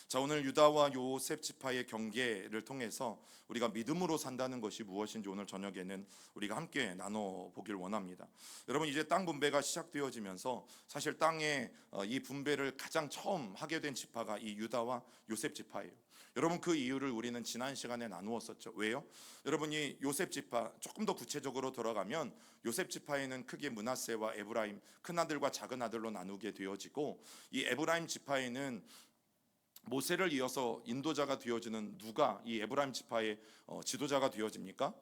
자, 오늘 유다와 요셉 지파의 경계를 통해서 우리가 믿음으로 산다는 것이 무엇인지 오늘 저녁에는 우리가 함께 나눠 보길 원합니다. 여러분, 이제 땅 분배가 시작되어지면서 사실 땅의 이 분배를 가장 처음 하게 된 지파가 이 유다와 요셉 지파예요. 여러분, 그 이유를 우리는 지난 시간에 나누었었죠. 왜요? 여러분, 이 요셉 지파 조금 더 구체적으로 돌아가면 요셉 지파에는 크게 므낫세와 에브라임, 큰 아들과 작은 아들로 나누게 되어지고, 이 에브라임 지파에는 모세를 이어서 인도자가 되어지는 누가 이 에브라임 지파의 지도자가 되어집니까?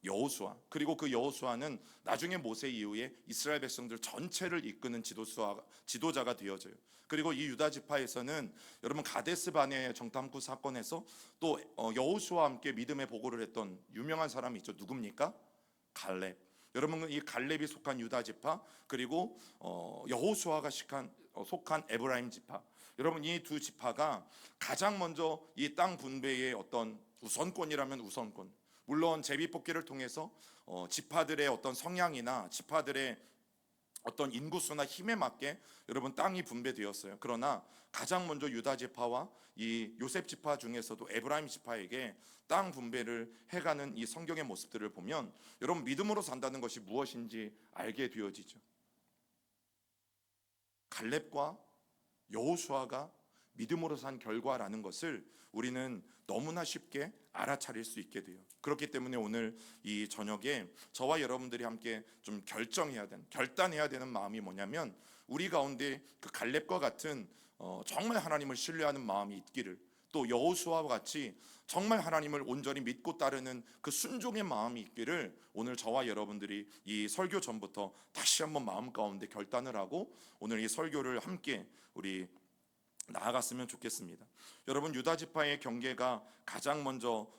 여호수아. 그리고 그 여호수아는 나중에 모세 이후에 이스라엘 백성들 전체를 이끄는 지도자가 되어져요. 그리고 이 유다 지파에서는 여러분 가데스 바네 정탐꾼 사건에서 또 여호수아와 함께 믿음의 보고를 했던 유명한 사람이 있죠. 누굽니까? 갈렙. 여러분, 이 갈렙이 속한 유다 지파, 그리고 여호수아가 속한 에브라임 지파. 여러분, 이 두 지파가 가장 먼저 이 땅 분배의 어떤 우선권이라면 우선권, 물론 제비뽑기를 통해서 지파들의 어떤 성향이나 지파들의 어떤 인구수나 힘에 맞게 여러분 땅이 분배되었어요. 그러나 가장 먼저 유다 지파와 이 요셉 지파 중에서도 에브라임 지파에게 땅 분배를 해가는 이 성경의 모습들을 보면 여러분, 믿음으로 산다는 것이 무엇인지 알게 되어지죠. 갈렙과 여호수아가 믿음으로 산 결과라는 것을 우리는 너무나 쉽게 알아차릴 수 있게 돼요. 그렇기 때문에 오늘 이 저녁에 저와 여러분들이 함께 좀 결단해야 되는 마음이 뭐냐면, 우리 가운데 그 갈렙과 같은 정말 하나님을 신뢰하는 마음이 있기를, 또 여호수아와 같이 정말 하나님을 온전히 믿고 따르는 그 순종의 마음이 있기를 오늘 저와 여러분들이 이 설교 전부터 다시 한번 마음 가운데 결단을 하고 오늘 이 설교를 함께 우리 나아갔으면 좋겠습니다. 여러분, 유다 지파의 경계가 가장 먼저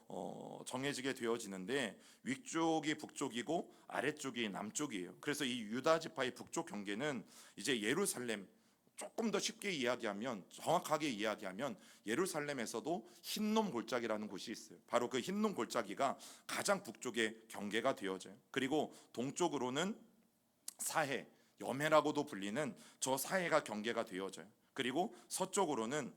정해지게 되어지는데, 위쪽이 북쪽이고 아래쪽이 남쪽이에요. 그래서 이 유다 지파의 북쪽 경계는 이제 예루살렘, 조금 더 쉽게 이야기하면, 정확하게 이야기하면 예루살렘에서도 흰놈 골짜기라는 곳이 있어요. 바로 그 흰놈 골짜기가 가장 북쪽의 경계가 되어져요. 그리고 동쪽으로는 사해, 여매라고도 불리는 저 사해가 경계가 되어져요. 그리고 서쪽으로는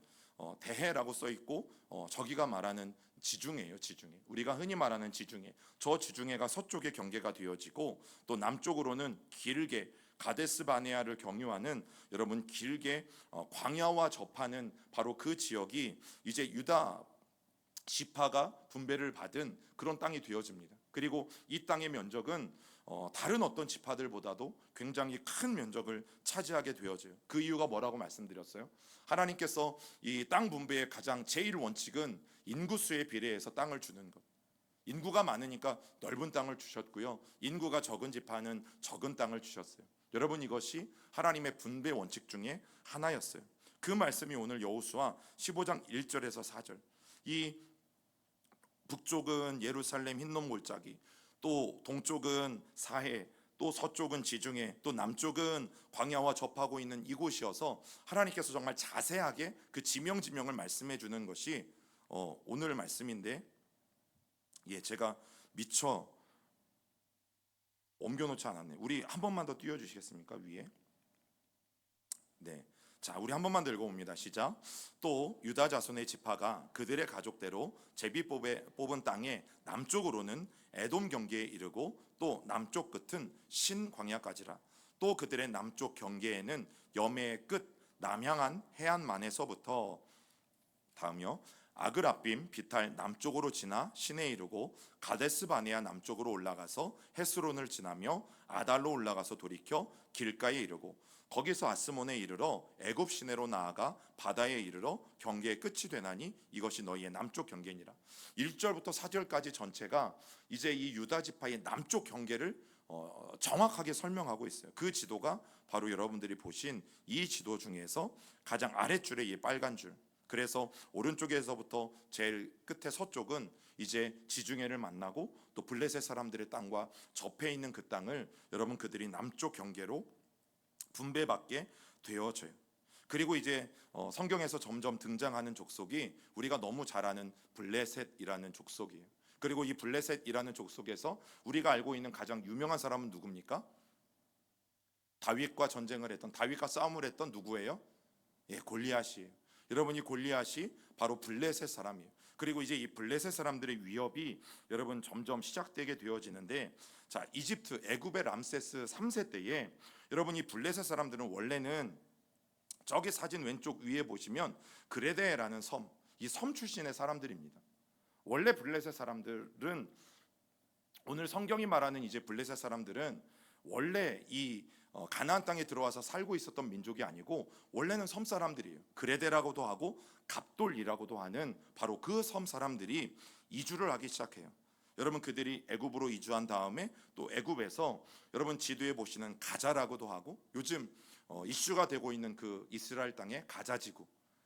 대해라고 써 있고, 저기가 말하는 지중해예요. 지중해, 우리가 흔히 말하는 지중해, 저 지중해가 서쪽의 경계가 되어지고, 또 남쪽으로는 길게 가데스 바네아를 경유하는 여러분 길게 광야와 접하는 바로 그 지역이 이제 유다 지파가 분배를 받은 그런 땅이 되어집니다. 그리고 이 땅의 면적은 다른 어떤 지파들보다도 굉장히 큰 면적을 차지하게 되어져요. 그 이유가 뭐라고 말씀드렸어요? 하나님께서 이 땅 분배의 가장 제일 원칙은 인구수에 비례해서 땅을 주는 것. 인구가 많으니까 넓은 땅을 주셨고요, 인구가 적은 지파는 적은 땅을 주셨어요. 여러분, 이것이 하나님의 분배 원칙 중에 하나였어요. 그 말씀이 오늘 여호수아 15장 1절에서 4절, 이 북쪽은 예루살렘 흰놈 골짜기, 또 동쪽은 사해, 또 서쪽은 지중해, 또 남쪽은 광야와 접하고 있는 이곳이어서 하나님께서 정말 자세하게 그 지명을 말씀해 주는 것이 오늘 말씀인데, 제가 미처 옮겨놓지 않았네요. 우리 한 번만 더 띄워주시겠습니까? 위에. 네. 자, 우리 한 번만 더 읽어봅니다. 시작. 또 유다 자손의 지파가 그들의 가족대로 제비 뽑은 땅의 남쪽으로는 에돔 경계에 이르고, 또 남쪽 끝은 신 광야까지라. 또 그들의 남쪽 경계에는 여매의 끝 남향한 해안만에서부터, 다음이요, 아그라빔 비탈 남쪽으로 지나 신에 이르고, 가데스 바네아 남쪽으로 올라가서 헤스론을 지나며 아달로 올라가서 돌이켜 길가에 이르고, 거기서 아스몬에 이르러 애굽 시내로 나아가 바다에 이르러 경계의 끝이 되나니 이것이 너희의 남쪽 경계니라. 1절부터 4절까지 전체가 이제 이 유다 지파의 남쪽 경계를 정확하게 설명하고 있어요. 그 지도가 바로 여러분들이 보신 이 지도 중에서 가장 아랫줄에 이 빨간 줄, 그래서 오른쪽에서부터 제일 끝에 서쪽은 이제 지중해를 만나고 또 블레셋 사람들의 땅과 접해 있는 그 땅을 여러분 그들이 남쪽 경계로 분배받게 되어져요. 그리고 이제 성경에서 점점 등장하는 족속이 우리가 너무 잘 아는 블레셋이라는 족속이에요. 그리고 이 블레셋이라는 족속에서 우리가 알고 있는 가장 유명한 사람은 누굽니까? 다윗과 싸움을 했던 누구예요? 골리앗이에요. 여러분 이 골리앗이 바로 블레셋 사람이에요. 그리고 이제 이 블레셋 사람들의 위협이 여러분 점점 시작되게 되어지는데, 자, 이집트 애굽의 람세스 3세 때에 여러분 이 블레셋 사람들은 원래는 저기 사진 왼쪽 위에 보시면 그레데라는 섬, 이 섬 출신의 사람들입니다. 원래 블레셋 사람들은, 오늘 성경이 말하는 이제 블레셋 사람들은 원래 이 가나안 땅에 들어와서 살고 있었던 민족이 아니고 원래는 섬 사람들이에요. 그레데라고도 하고 갑돌이라고도 하는 바로 그 섬 사람들이 이주를 하기 시작해요. 여러분 그들이 애굽으로 이주한 다음에 또 애굽에서 여러분 지도에 보시는 가자라고도 하고 요즘 이슈가 되고 있는 그 이스라엘 땅의 가자 지구,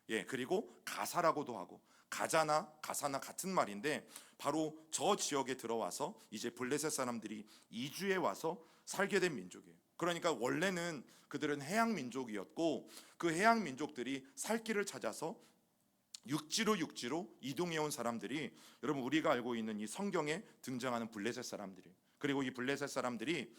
예, 그리고 가사라고도 하고, 가자나 가사나 같은 말인데 바로 저 지역에 들어와서 이제 블레셋 사람들이 이주해 와서 살게 된 민족이에요. 그러니까 원래는 그들은 해양 민족이었고 그 해양 민족들이 살 길을 찾아서 육지로 이동해 온 사람들이 여러분 우리가 알고 있는 이 성경에 등장하는 블레셋 사람들이에요. 그리고 이 블레셋 사람들이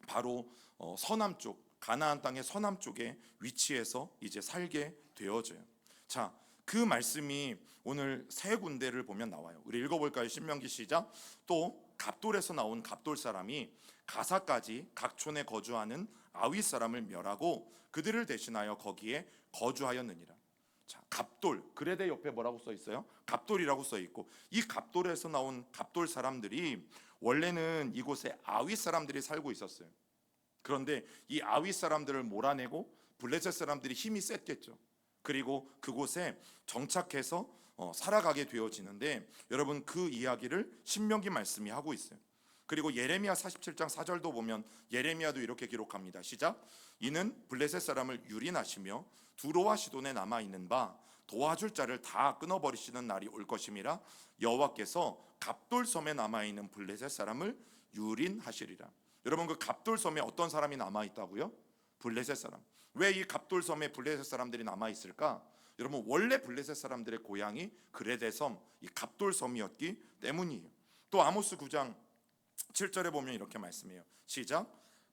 바로 서남쪽, 가나안 땅의 서남쪽에 위치해서 이제 살게 되어져요. 자, 그 말씀이 오늘 세 군데를 보면 나와요. 우리 읽어볼까요? 신명기 시작. 또 갑돌에서 나온 갑돌 사람이 가사까지 각 촌에 거주하는 아윗 사람을 멸하고 그들을 대신하여 거기에 거주하였느니라. 자, 갑돌, 그레데 옆에 뭐라고 써 있어요? 갑돌이라고 써 있고, 이 갑돌에서 나온 갑돌 사람들이 원래는 이곳에 아윗 사람들이 살고 있었어요. 그런데 이 아윗 사람들을 몰아내고 블레셋 사람들이 힘이 셌겠죠. 그리고 그곳에 정착해서 살아가게 되어지는데, 여러분 그 이야기를 신명기 말씀이 하고 있어요. 그리고 예레미야 47장 4절도 보면 예레미야도 이렇게 기록합니다. 시작. 이는 블레셋 사람을 유린하시며 두로와 시돈에 남아있는 바 도와줄 자를 다 끊어버리시는 날이 올 것임이라. 여호와께서 갑돌섬에 남아있는 블레셋 사람을 유린하시리라. 여러분 그 갑돌섬에 어떤 사람이 남아있다고요? 블레셋 사람. 왜 이 갑돌섬에 블레셋 사람들이 남아있을까? 여러분 원래 블레셋 사람들의 고향이 그레데섬, 이 갑돌섬이었기 때문이에요. 또 아모스 9장 7절에 보면 이렇게 말씀해요. 시작.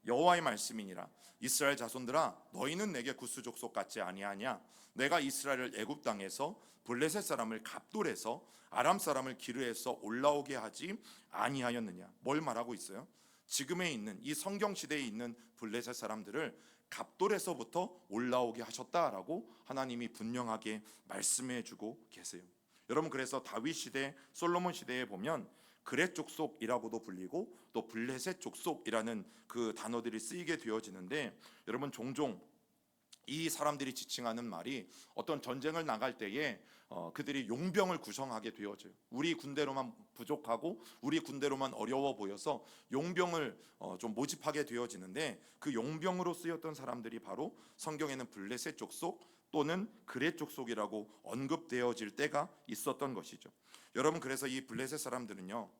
여호와의 말씀이니라. 이스라엘 자손들아, 너희는 내게 구스 족속 같지 아니하냐? 내가 이스라엘을 애굽 땅에서 블레셋 사람을 갑돌에서 아람 사람을 기르에서 올라오게 하지 아니하였느냐? 뭘 말하고 있어요? 지금에 있는 이 성경 시대에 있는 블레셋 사람들을 갑돌에서부터 올라오게 하셨다라고 하나님이 분명하게 말씀해주고 계세요. 여러분 그래서 다윗 시대, 솔로몬 시대에 보면 그렛 족속이라고도 불리고 또 블레셋 족속이라는 그 단어들이 쓰이게 되어지는데, 여러분 종종 이 사람들이 지칭하는 말이 어떤 전쟁을 나갈 때에 그들이 용병을 구성하게 되어져요. 우리 군대로만 부족하고 우리 군대로만 어려워 보여서 용병을 좀 모집하게 되어지는데, 그 용병으로 쓰였던 사람들이 바로 성경에는 블레셋 족속 또는 그렛 족속이라고 언급되어질 때가 있었던 것이죠. 여러분 그래서 이 블레셋 사람들은요,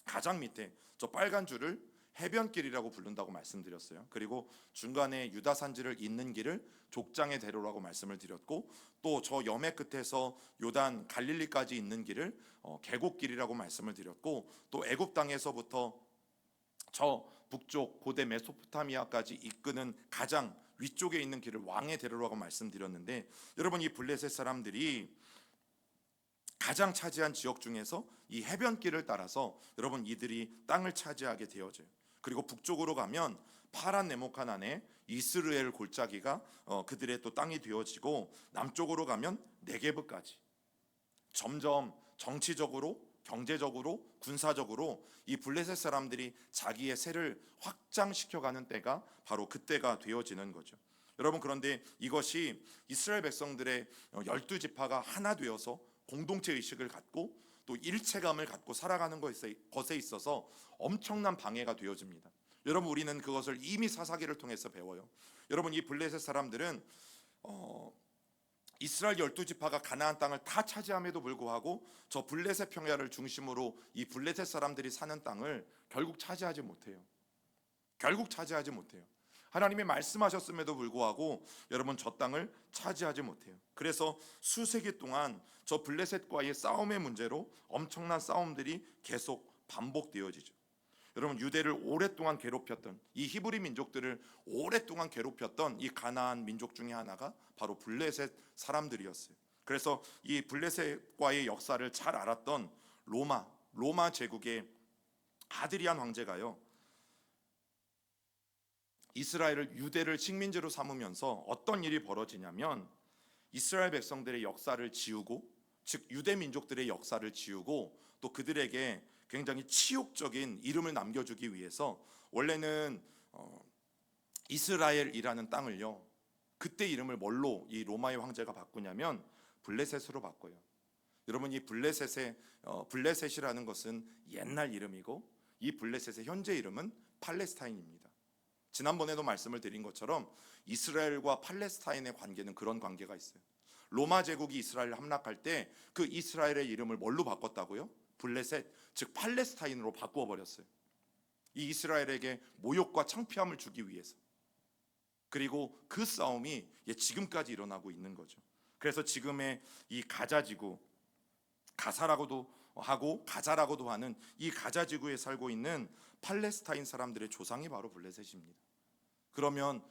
가장 밑에 저 빨간 줄을 해변길이라고 부른다고 말씀드렸어요. 그리고 중간에 유다 산지를 잇는 길을 족장의 대로라고 말씀을 드렸고, 또 저 염해 끝에서 요단 갈릴리까지 잇는 길을 계곡길이라고 말씀을 드렸고, 또 애굽 땅에서부터 저 북쪽 고대 메소포타미아까지 이끄는 가장 위쪽에 있는 길을 왕의 대로라고 말씀드렸는데, 여러분 이 블레셋 사람들이 가장 차지한 지역 중에서 이 해변길을 따라서 여러분 이들이 땅을 차지하게 되어져요. 그리고 북쪽으로 가면 파란 네모칸 안에 이스르엘 골짜기가 그들의 또 땅이 되어지고, 남쪽으로 가면 네게브까지 점점 정치적으로, 경제적으로, 군사적으로 이 블레셋 사람들이 자기의 세를 확장시켜가는 때가 바로 그때가 되어지는 거죠. 여러분 그런데 이것이 이스라엘 백성들의 12지파가 하나 되어서 공동체 의식을 갖고 또 일체감을 갖고 살아가는 것에 있어서 엄청난 방해가 되어집니다. 여러분 우리는 그것을 이미 사사기를 통해서 배워요. 여러분 이 블레셋 사람들은 이스라엘 12지파가 가나안 땅을 다 차지함에도 불구하고 저 블레셋 평야를 중심으로 이 블레셋 사람들이 사는 땅을 결국 차지하지 못해요. 하나님이 말씀하셨음에도 불구하고 여러분 저 땅을 차지하지 못해요. 그래서 수세기 동안 저 블레셋과의 싸움의 문제로 엄청난 싸움들이 계속 반복되어지죠. 여러분 유대를 오랫동안 괴롭혔던 이 히브리 민족들을 오랫동안 괴롭혔던 이 가나안 민족 중에 하나가 바로 블레셋 사람들이었어요. 그래서 이 블레셋과의 역사를 잘 알았던 로마 제국의 아드리안 황제가요, 이스라엘을 유대를 식민지로 삼으면서 어떤 일이 벌어지냐면 이스라엘 백성들의 역사를 지우고, 즉 유대 민족들의 역사를 지우고, 또 그들에게 굉장히 치욕적인 이름을 남겨주기 위해서 원래는 이스라엘이라는 땅을요, 그때 이름을 뭘로 이 로마의 황제가 바꾸냐면 블레셋으로 바꿔요. 여러분 이 블레셋이라는 것은 옛날 이름이고, 이 블레셋의 현재 이름은 팔레스타인입니다. 지난번에도 말씀을 드린 것처럼 이스라엘과 팔레스타인의 관계는 그런 관계가 있어요. 로마 제국이 이스라엘을 함락할 때 그 이스라엘의 이름을 뭘로 바꿨다고요? 블레셋, 즉 팔레스타인으로 바꾸어 버렸어요. 이 이스라엘에게 모욕과 창피함을 주기 위해서. 그리고 그 싸움이 지금까지 일어나고 있는 거죠. 그래서 지금의 이 가자지구, 가사라고도 하고 가자라고도 하는 이 가자지구에 살고 있는 팔레스타인 사람들의 조상이 바로 블레셋입니다. 그러면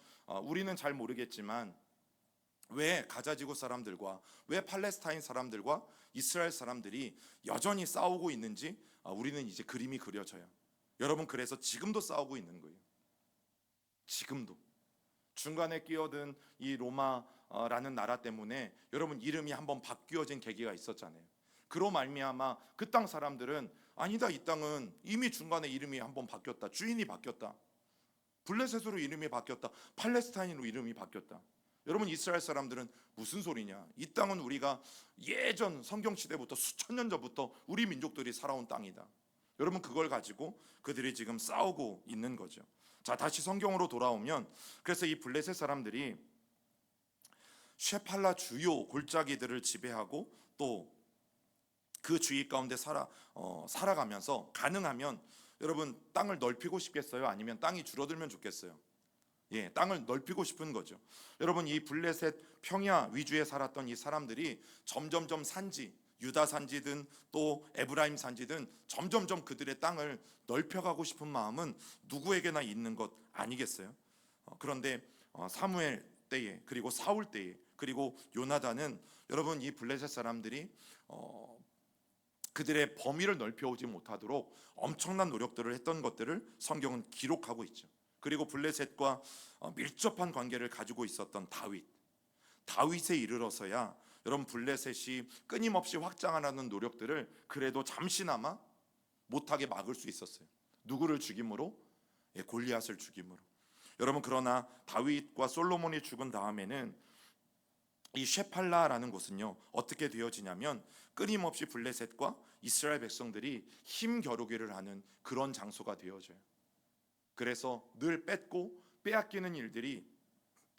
우리는 잘 모르겠지만 왜 가자지구 사람들과 왜 팔레스타인 사람들과 이스라엘 사람들이 여전히 싸우고 있는지 우리는 이제 그림이 그려져요. 여러분 그래서 지금도 싸우고 있는 거예요. 지금도 중간에 끼어든 이 로마라는 나라 때문에 여러분 이름이 한번 바뀌어진 계기가 있었잖아요. 그로 말미암아 그 땅 사람들은 아니다, 이 땅은 이미 중간에 이름이 한번 바뀌었다, 주인이 바뀌었다, 블레셋으로 이름이 바뀌었다, 팔레스타인으로 이름이 바뀌었다. 여러분 이스라엘 사람들은 무슨 소리냐, 이 땅은 우리가 예전 성경 시대부터 수천 년 전부터 우리 민족들이 살아온 땅이다. 여러분 그걸 가지고 그들이 지금 싸우고 있는 거죠. 자, 다시 성경으로 돌아오면 그래서 이 블레셋 사람들이 쉐팔라 주요 골짜기들을 지배하고 또 그 주위 가운데 살아가면서 가능하면 여러분 땅을 넓히고 싶겠어요? 아니면 땅이 줄어들면 좋겠어요? 땅을 넓히고 싶은 거죠. 여러분 이 블레셋 평야 위주에 살았던 이 사람들이 점점점 산지, 유다 산지든 또 에브라임 산지든 점점점 그들의 땅을 넓혀가고 싶은 마음은 누구에게나 있는 것 아니겠어요? 그런데 사무엘 때에, 그리고 사울 때에, 그리고 요나단은 여러분 이 블레셋 사람들이 그들의 범위를 넓혀오지 못하도록 엄청난 노력들을 했던 것들을 성경은 기록하고 있죠. 그리고 블레셋과 밀접한 관계를 가지고 있었던 다윗에 이르러서야 여러분 블레셋이 끊임없이 확장하려는 노력들을 그래도 잠시나마 못하게 막을 수 있었어요. 누구를 죽임으로? 골리앗을 죽임으로. 여러분 그러나 다윗과 솔로몬이 죽은 다음에는 이 쉐팔라라는 곳은요 어떻게 되어지냐면 끊임없이 블레셋과 이스라엘 백성들이 힘겨루기를 하는 그런 장소가 되어져요. 그래서 늘 뺏고 빼앗기는 일들이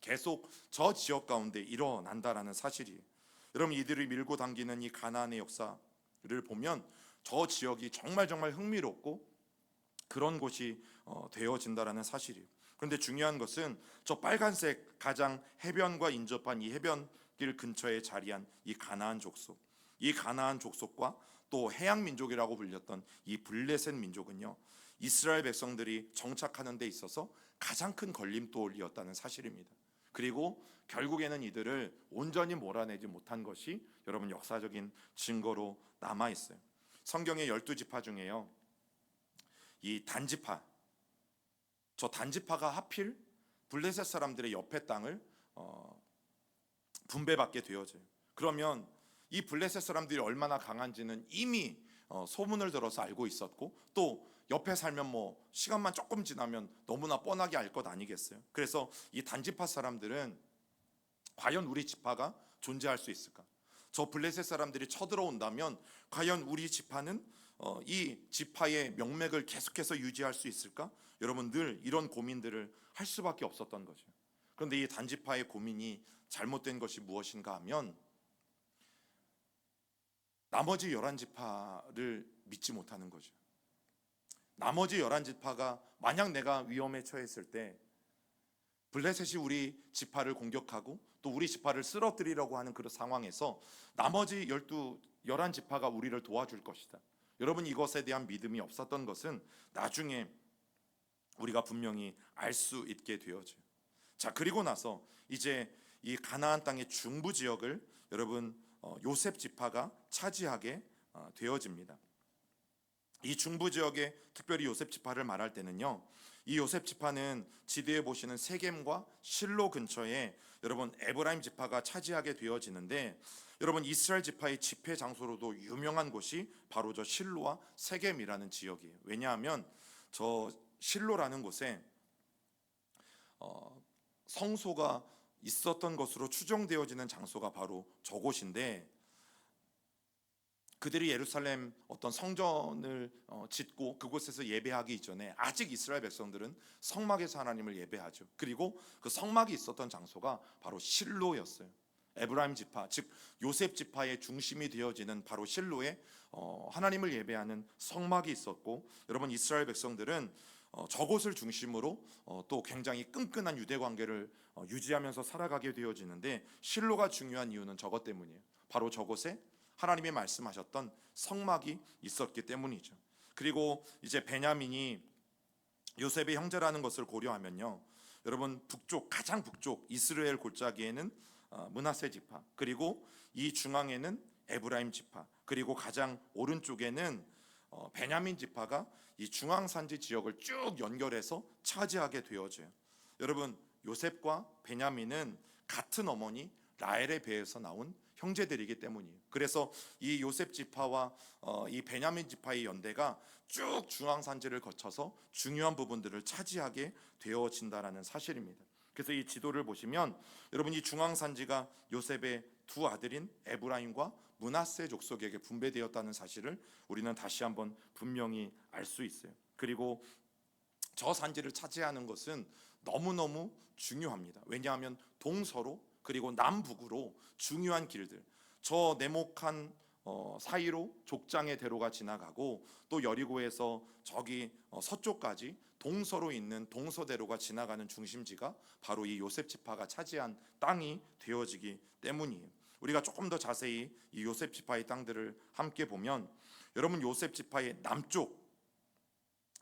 계속 저 지역 가운데 일어난다라는 사실이에요. 여러분 이들이 밀고 당기는 이 가나안의 역사를 보면 저 지역이 정말 흥미롭고 그런 곳이 되어진다라는 사실이에요. 그런데 중요한 것은 저 빨간색 가장 해변과 인접한 이 해변길 근처에 자리한 이 가나안 족속, 이 가나안 족속과 또 해양 민족이라고 불렸던 이 블레셋 민족은요 이스라엘 백성들이 정착하는 데 있어서 가장 큰 걸림돌이었다는 사실입니다. 그리고 결국에는 이들을 온전히 몰아내지 못한 것이 여러분 역사적인 증거로 남아 있어요. 성경의 12지파 중에요 이 단지파, 저 단지파가 하필 블레셋 사람들의 옆에 땅을 분배받게 되어져요. 그러면 이 블레셋 사람들이 얼마나 강한지는 이미 소문을 들어서 알고 있었고 또 옆에 살면 뭐 시간만 조금 지나면 너무나 뻔하게 알 것 아니겠어요? 그래서 이 단지파 사람들은 과연 우리 지파가 존재할 수 있을까? 저 블레셋 사람들이 쳐들어온다면 과연 우리 지파는 이 지파의 명맥을 계속해서 유지할 수 있을까? 여러분 늘 이런 고민들을 할 수밖에 없었던 거죠. 그런데 이 단지파의 고민이 잘못된 것이 무엇인가 하면 나머지 11지파를 믿지 못하는 거죠. 나머지 11지파가 만약 내가 위험에 처했을 때 블레셋이 우리 지파를 공격하고 또 우리 지파를 쓰러뜨리려고 하는 그런 상황에서 나머지 11지파가 우리를 도와줄 것이다. 여러분, 이것에 대한 믿음이 없었던 것은 나중에 우리가 분명히 알 수 있게 되어져요. 자, 그리고 나서 이제 이 가나안 땅의 중부 지역을 여러분 요셉 지파가 차지하게 되어집니다. 이 중부 지역에 특별히 요셉 지파를 말할 때는요, 이 요셉 지파는 지도에 보시는 세겜과 실로 근처에 여러분 에브라임 지파가 차지하게 되어지는데, 여러분 이스라엘 지파의 집회 장소로도 유명한 곳이 바로 저 실로와 세겜이라는 지역이에요. 왜냐하면 저 실로라는 곳에 성소가 있었던 것으로 추정되어지는 장소가 바로 저곳인데, 그들이 예루살렘 어떤 성전을 짓고 그곳에서 예배하기 이전에 아직 이스라엘 백성들은 성막에서 하나님을 예배하죠. 그리고 그 성막이 있었던 장소가 바로 실로였어요. 에브라임 지파, 즉 요셉 지파의 중심이 되어지는 바로 실로에 하나님을 예배하는 성막이 있었고, 여러분 이스라엘 백성들은 저곳을 중심으로 또 굉장히 끈끈한 유대 관계를 유지하면서 살아가게 되어지는데, 실로가 중요한 이유는 저것 때문이에요. 바로 저곳에 하나님이 말씀하셨던 성막이 있었기 때문이죠. 그리고 이제 베냐민이 요셉의 형제라는 것을 고려하면요, 여러분 북쪽, 가장 북쪽 이스라엘 골짜기에는 므낫세 지파, 그리고 이 중앙에는 에브라임 지파, 그리고 가장 오른쪽에는 베냐민 지파가 이 중앙산지 지역을 쭉 연결해서 차지하게 되어져요. 여러분 요셉과 베냐민은 같은 어머니 라헬의 배에서 나온 형제들이기 때문이에요. 그래서 이 요셉 지파와 이 베냐민 지파의 연대가 쭉 중앙산지를 거쳐서 중요한 부분들을 차지하게 되어진다라는 사실입니다. 그래서 이 지도를 보시면 여러분 이 중앙산지가 요셉의 두 아들인 에브라임과 므낫세 족속에게 분배되었다는 사실을 우리는 다시 한번 분명히 알 수 있어요. 그리고 저 산지를 차지하는 것은 너무너무 중요합니다. 왜냐하면 동서로 그리고 남북으로 중요한 길들, 저 네모칸 사이로 족장의 대로가 지나가고, 또 여리고에서 저기 서쪽까지 동서로 있는 동서대로가 지나가는 중심지가 바로 이 요셉 지파가 차지한 땅이 되어지기 때문이에요. 우리가 조금 더 자세히 이 요셉 지파의 땅들을 함께 보면, 여러분 요셉 지파의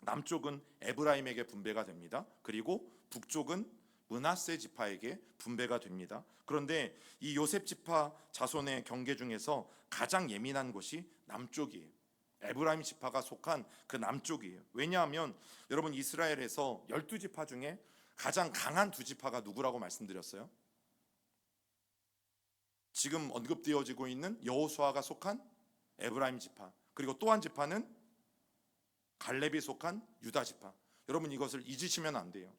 남쪽은 에브라임에게 분배가 됩니다. 그리고 북쪽은 므낫세 지파에게 분배가 됩니다. 그런데 이 요셉 지파 자손의 경계 중에서 가장 예민한 곳이 남쪽이에요. 에브라임 지파가 속한 그 남쪽이에요. 왜냐하면 여러분 이스라엘에서 12지파 중에 가장 강한 두 지파가 누구라고 말씀드렸어요? 지금 언급되어지고 있는 여호수아가 속한 에브라임 지파, 그리고 또 한 지파는 갈렙이 속한 유다 지파. 여러분 이것을 잊으시면 안 돼요.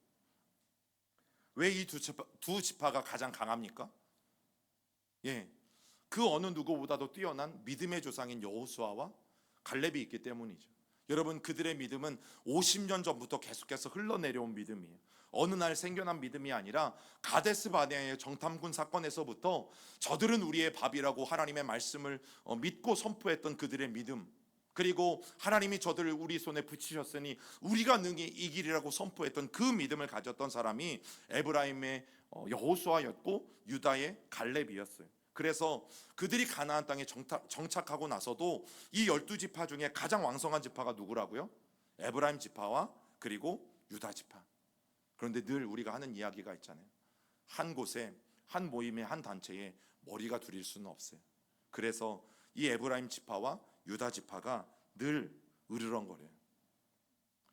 왜 이 두 지파가 가장 강합니까? 그 어느 누구보다도 뛰어난 믿음의 조상인 여호수아와 갈렙이 있기 때문이죠. 여러분 그들의 믿음은 50년 전부터 계속해서 흘러내려온 믿음이에요. 어느 날 생겨난 믿음이 아니라 가데스 바네아의 정탐꾼 사건에서부터 저들은 우리의 밥이라고 하나님의 말씀을 믿고 선포했던 그들의 믿음, 그리고 하나님이 저들을 우리 손에 붙이셨으니 우리가 능히 이기리라고 선포했던 그 믿음을 가졌던 사람이 에브라임의 여호수아였고 유다의 갈렙이었어요. 그래서 그들이 가나안 땅에 정착하고 나서도 이 12지파 중에 가장 왕성한 지파가 누구라고요? 에브라임 지파와 그리고 유다 지파. 그런데 늘 우리가 하는 이야기가 있잖아요. 한 곳에, 한 모임에, 한 단체에 머리가 둘일 수는 없어요. 그래서 이 에브라임 지파와 유다 지파가 늘 으르렁거려요.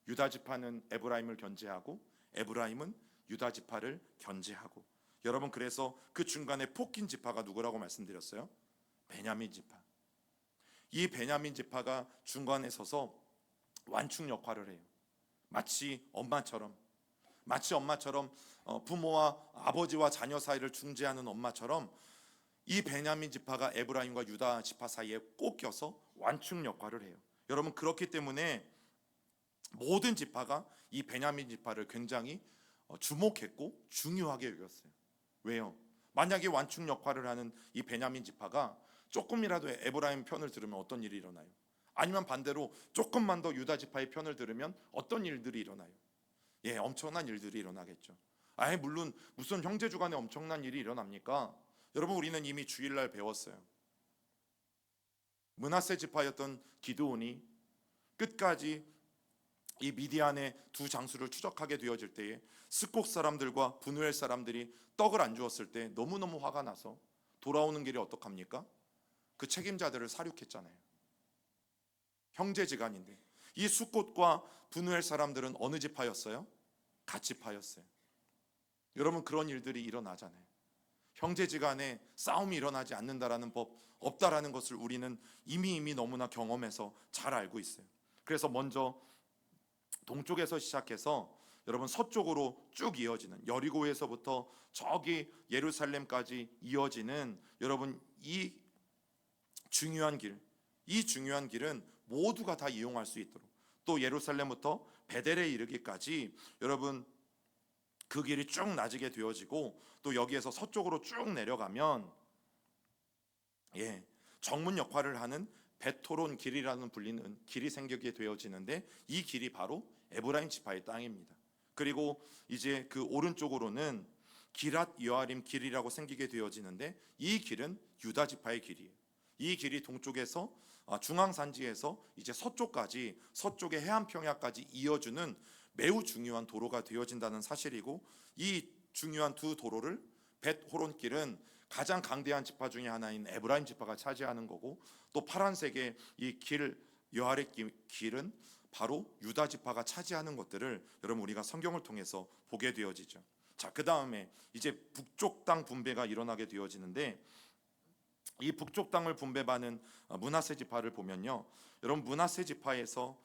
유다 지파는 에브라임을 견제하고 에브라임은 유다 지파를 견제하고, 여러분 그래서 그 중간에 포낀 지파가 누구라고 말씀드렸어요? 베냐민 지파. 이 베냐민 지파가 중간에 서서 완충 역할을 해요. 마치 엄마처럼 부모와 아버지와 자녀 사이를 중재하는 엄마처럼 이 베냐민 지파가 에브라임과 유다 지파 사이에 꼭 껴서 완충 역할을 해요. 여러분 그렇기 때문에 모든 지파가 이 베냐민 지파를 굉장히 주목했고 중요하게 여겼어요. 왜요? 만약에 완충 역할을 하는 이 베냐민 지파가 조금이라도 에브라임 편을 들으면 어떤 일이 일어나요? 아니면 반대로 조금만 더 유다 지파의 편을 들으면 어떤 일들이 일어나요? 엄청난 일들이 일어나겠죠. 물론 무슨 형제주 간에 엄청난 일이 일어납니까? 여러분 우리는 이미 주일날 배웠어요. 므낫세 지파였던 기드온이 끝까지 이 미디안의 두 장수를 추적하게 되어질 때에 스콕 사람들과 브누엘 사람들이 떡을 안 주었을 때 너무너무 화가 나서 돌아오는 길에 어떡합니까? 그 책임자들을 살육했잖아요. 형제지간인데 이 숫곳과 브누엘 사람들은 어느 지파였어요? 갓지파였어요. 여러분, 그런 일들이 일어나잖아요. 형제지간에 싸움이 일어나지 않는다라는 법 없다라는 것을 우리는 이미 너무나 경험해서 잘 알고 있어요. 그래서 먼저 동쪽에서 시작해서 여러분 서쪽으로 쭉 이어지는 여리고에서부터 저기 예루살렘까지 이어지는 여러분 이 중요한 길은 모두가 다 이용할 수 있도록, 또 예루살렘부터 베델에 이르기까지 여러분 그 길이 쭉 나지게 되어지고, 또 여기에서 서쪽으로 쭉 내려가면 정문 역할을 하는 베토론 길이라는 불리는 길이 생기게 되어지는데, 이 길이 바로 에브라임 지파의 땅입니다. 그리고 이제 그 오른쪽으로는 기랏 여아림 길이라고 생기게 되어지는데, 이 길은 유다 지파의 길이에요. 이 길이 동쪽에서 중앙산지에서 이제 서쪽까지, 서쪽의 해안 평야까지 이어주는 매우 중요한 도로가 되어진다는 사실이고, 이 중요한 두 도로를 벳호론길은 가장 강대한 지파 중에 하나인 에브라임 지파가 차지하는 거고, 또 파란색의 이 길 여아렛 길은 바로 유다 지파가 차지하는 것들을 여러분 우리가 성경을 통해서 보게 되어지죠. 자, 그 다음에 이제 북쪽 땅 분배가 일어나게 되어지는데, 이 북쪽 땅을 분배받는 므낫세 지파를 보면요, 여러분 므낫세 지파에서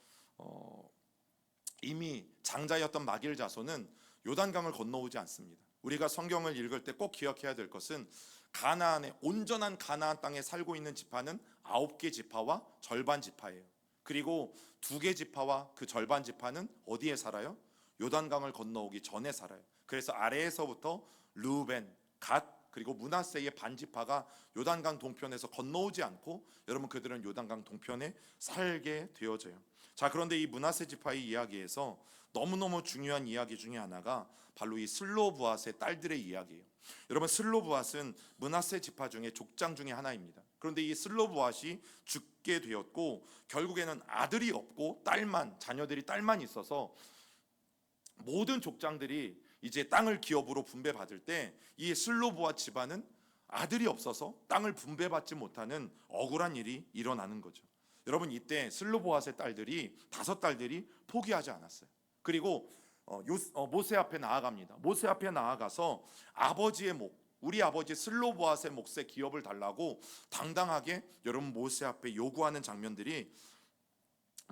이미 장자였던 마길 자손은 요단강을 건너오지 않습니다. 우리가 성경을 읽을 때 꼭 기억해야 될 것은 가나안의 온전한 가나안 땅에 살고 있는 지파는 9개 지파와 절반 지파예요. 그리고 2개 지파와 그 절반 지파는 어디에 살아요? 요단강을 건너오기 전에 살아요. 그래서 아래에서부터 르우벤, 갓, 그리고 므낫세의 반지파가 요단강 동편에서 건너오지 않고 여러분 그들은 요단강 동편에 살게 되어져요. 자, 그런데 이 므낫세 지파의 이야기에서 너무너무 중요한 이야기 중에 하나가 바로 이 슬로브앗의 딸들의 이야기예요. 여러분, 슬로브앗은 므낫세 지파 중에 족장 중에 하나입니다. 그런데 이 슬로브앗이 죽게 되었고, 결국에는 아들이 없고 자녀들이 딸만 있어서 모든 족장들이 이제 땅을 기업으로 분배받을 때 이 슬로브앗 집안은 아들이 없어서 땅을 분배받지 못하는 억울한 일이 일어나는 거죠. 여러분, 이때 슬로브앗의 딸들이 5딸들이 포기하지 않았어요. 그리고 모세 앞에 나아갑니다. 모세 앞에 나아가서 아버지의 우리 아버지 슬로브앗의 몫의 기업을 달라고 당당하게 여러분 모세 앞에 요구하는 장면들이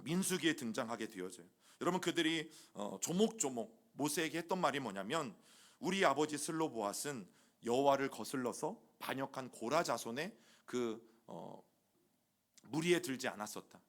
민수기에 등장하게 되어져요. 여러분, 그들이 조목조목 모세에게 했던 말이 뭐냐면, 우리 아버지 슬로브앗은 여호와를 거슬러서 반역한 고라 자손의 그 무리에 들지 않았었다.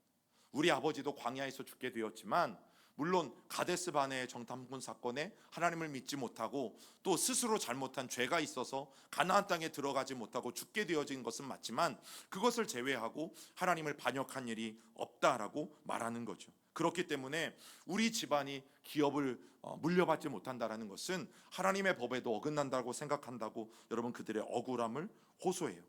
우리 아버지도 광야에서 죽게 되었지만, 물론 가데스 바네의 정탐꾼 사건에 하나님을 믿지 못하고 또 스스로 잘못한 죄가 있어서 가나안 땅에 들어가지 못하고 죽게 되어진 것은 맞지만, 그것을 제외하고 하나님을 반역한 일이 없다라고 말하는 거죠. 그렇기 때문에 우리 집안이 기업을 물려받지 못한다라는 것은 하나님의 법에도 어긋난다고 생각한다고 여러분 그들의 억울함을 호소해요.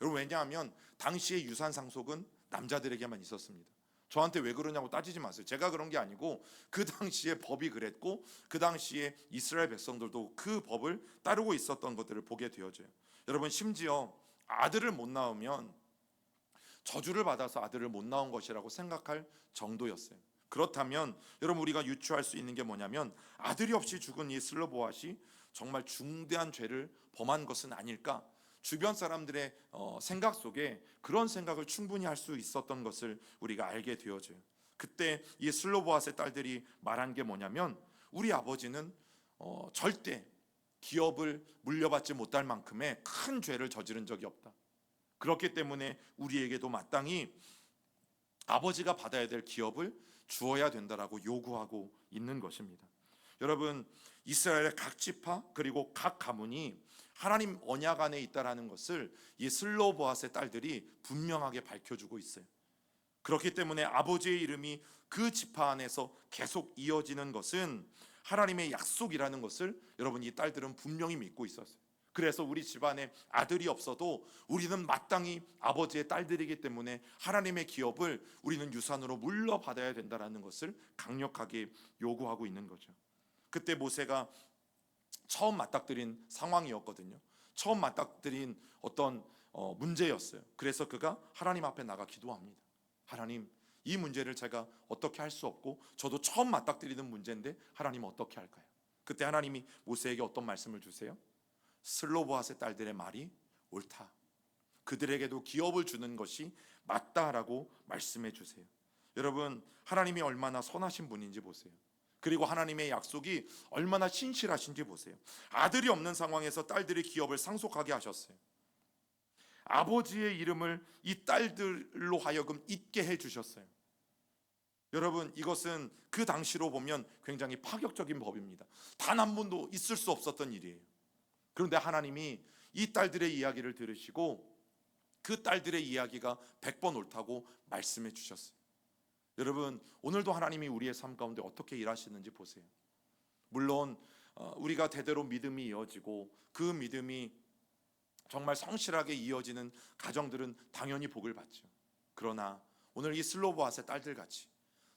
여러분, 왜냐하면 당시의 유산 상속은 남자들에게만 있었습니다. 저한테 왜 그러냐고 따지지 마세요. 제가 그런 게 아니고 그 당시에 법이 그랬고, 그 당시에 이스라엘 백성들도 그 법을 따르고 있었던 것들을 보게 되어져요. 여러분, 심지어 아들을 못 낳으면 저주를 받아서 아들을 못 낳은 것이라고 생각할 정도였어요. 그렇다면 여러분, 우리가 유추할 수 있는 게 뭐냐면, 아들이 없이 죽은 이 슬로보앗이 정말 중대한 죄를 범한 것은 아닐까? 주변 사람들의 생각 속에 그런 생각을 충분히 할 수 있었던 것을 우리가 알게 되어져요. 그때 이 슬로보앗의 딸들이 말한 게 뭐냐면, 우리 아버지는 절대 기업을 물려받지 못할 만큼의 큰 죄를 저지른 적이 없다. 그렇기 때문에 우리에게도 마땅히 아버지가 받아야 될 기업을 주어야 된다라고 요구하고 있는 것입니다. 여러분, 이스라엘의 각 지파 그리고 각 가문이 하나님 언약 안에 있다라는 것을 이 슬로보앗의 딸들이 분명하게 밝혀주고 있어요. 그렇기 때문에 아버지의 이름이 그 지파 안에서 계속 이어지는 것은 하나님의 약속이라는 것을 여러분 이 딸들은 분명히 믿고 있었어요. 그래서 우리 집안에 아들이 없어도 우리는 마땅히 아버지의 딸들이기 때문에 하나님의 기업을 우리는 유산으로 물려받아야 된다는 것을 강력하게 요구하고 있는 거죠. 그때 모세가 처음 맞닥뜨린 상황이었거든요. 처음 맞닥뜨린 어떤 문제였어요. 그래서 그가 하나님 앞에 나가 기도합니다. 하나님, 이 문제를 제가 어떻게 할 수 없고 저도 처음 맞닥뜨리는 문제인데 하나님 어떻게 할까요? 그때 하나님이 모세에게 어떤 말씀을 주세요? 슬로보앗의 딸들의 말이 옳다. 그들에게도 기업을 주는 것이 맞다라고 말씀해 주세요. 여러분, 하나님이 얼마나 선하신 분인지 보세요. 그리고 하나님의 약속이 얼마나 신실하신지 보세요. 아들이 없는 상황에서 딸들의 기업을 상속하게 하셨어요. 아버지의 이름을 이 딸들로 하여금 잊게 해주셨어요. 여러분, 이것은 그 당시로 보면 굉장히 파격적인 법입니다. 단 한 번도 있을 수 없었던 일이에요. 그런데 하나님이 이 딸들의 이야기를 들으시고 그 딸들의 이야기가 100번 옳다고 말씀해 주셨어요. 여러분, 오늘도 하나님이 우리의 삶 가운데 어떻게 일하시는지 보세요. 물론 우리가 대대로 믿음이 이어지고 그 믿음이 정말 성실하게 이어지는 가정들은 당연히 복을 받죠. 그러나 오늘 이 슬로보앗의 딸들 같이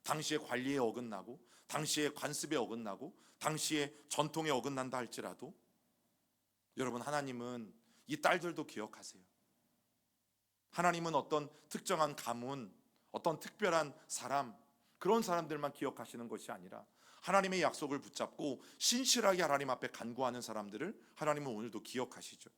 당시의 관리에 어긋나고 당시의 관습에 어긋나고 당시의 전통에 어긋난다 할지라도 여러분, 하나님은 이 딸들도 기억하세요. 하나님은 어떤 특정한 가문, 어떤 특별한 사람, 그런 사람들만 기억하시는 것이 아니라 하나님의 약속을 붙잡고 신실하게 하나님 앞에 간구하는 사람들을 하나님은 오늘도 기억하시죠.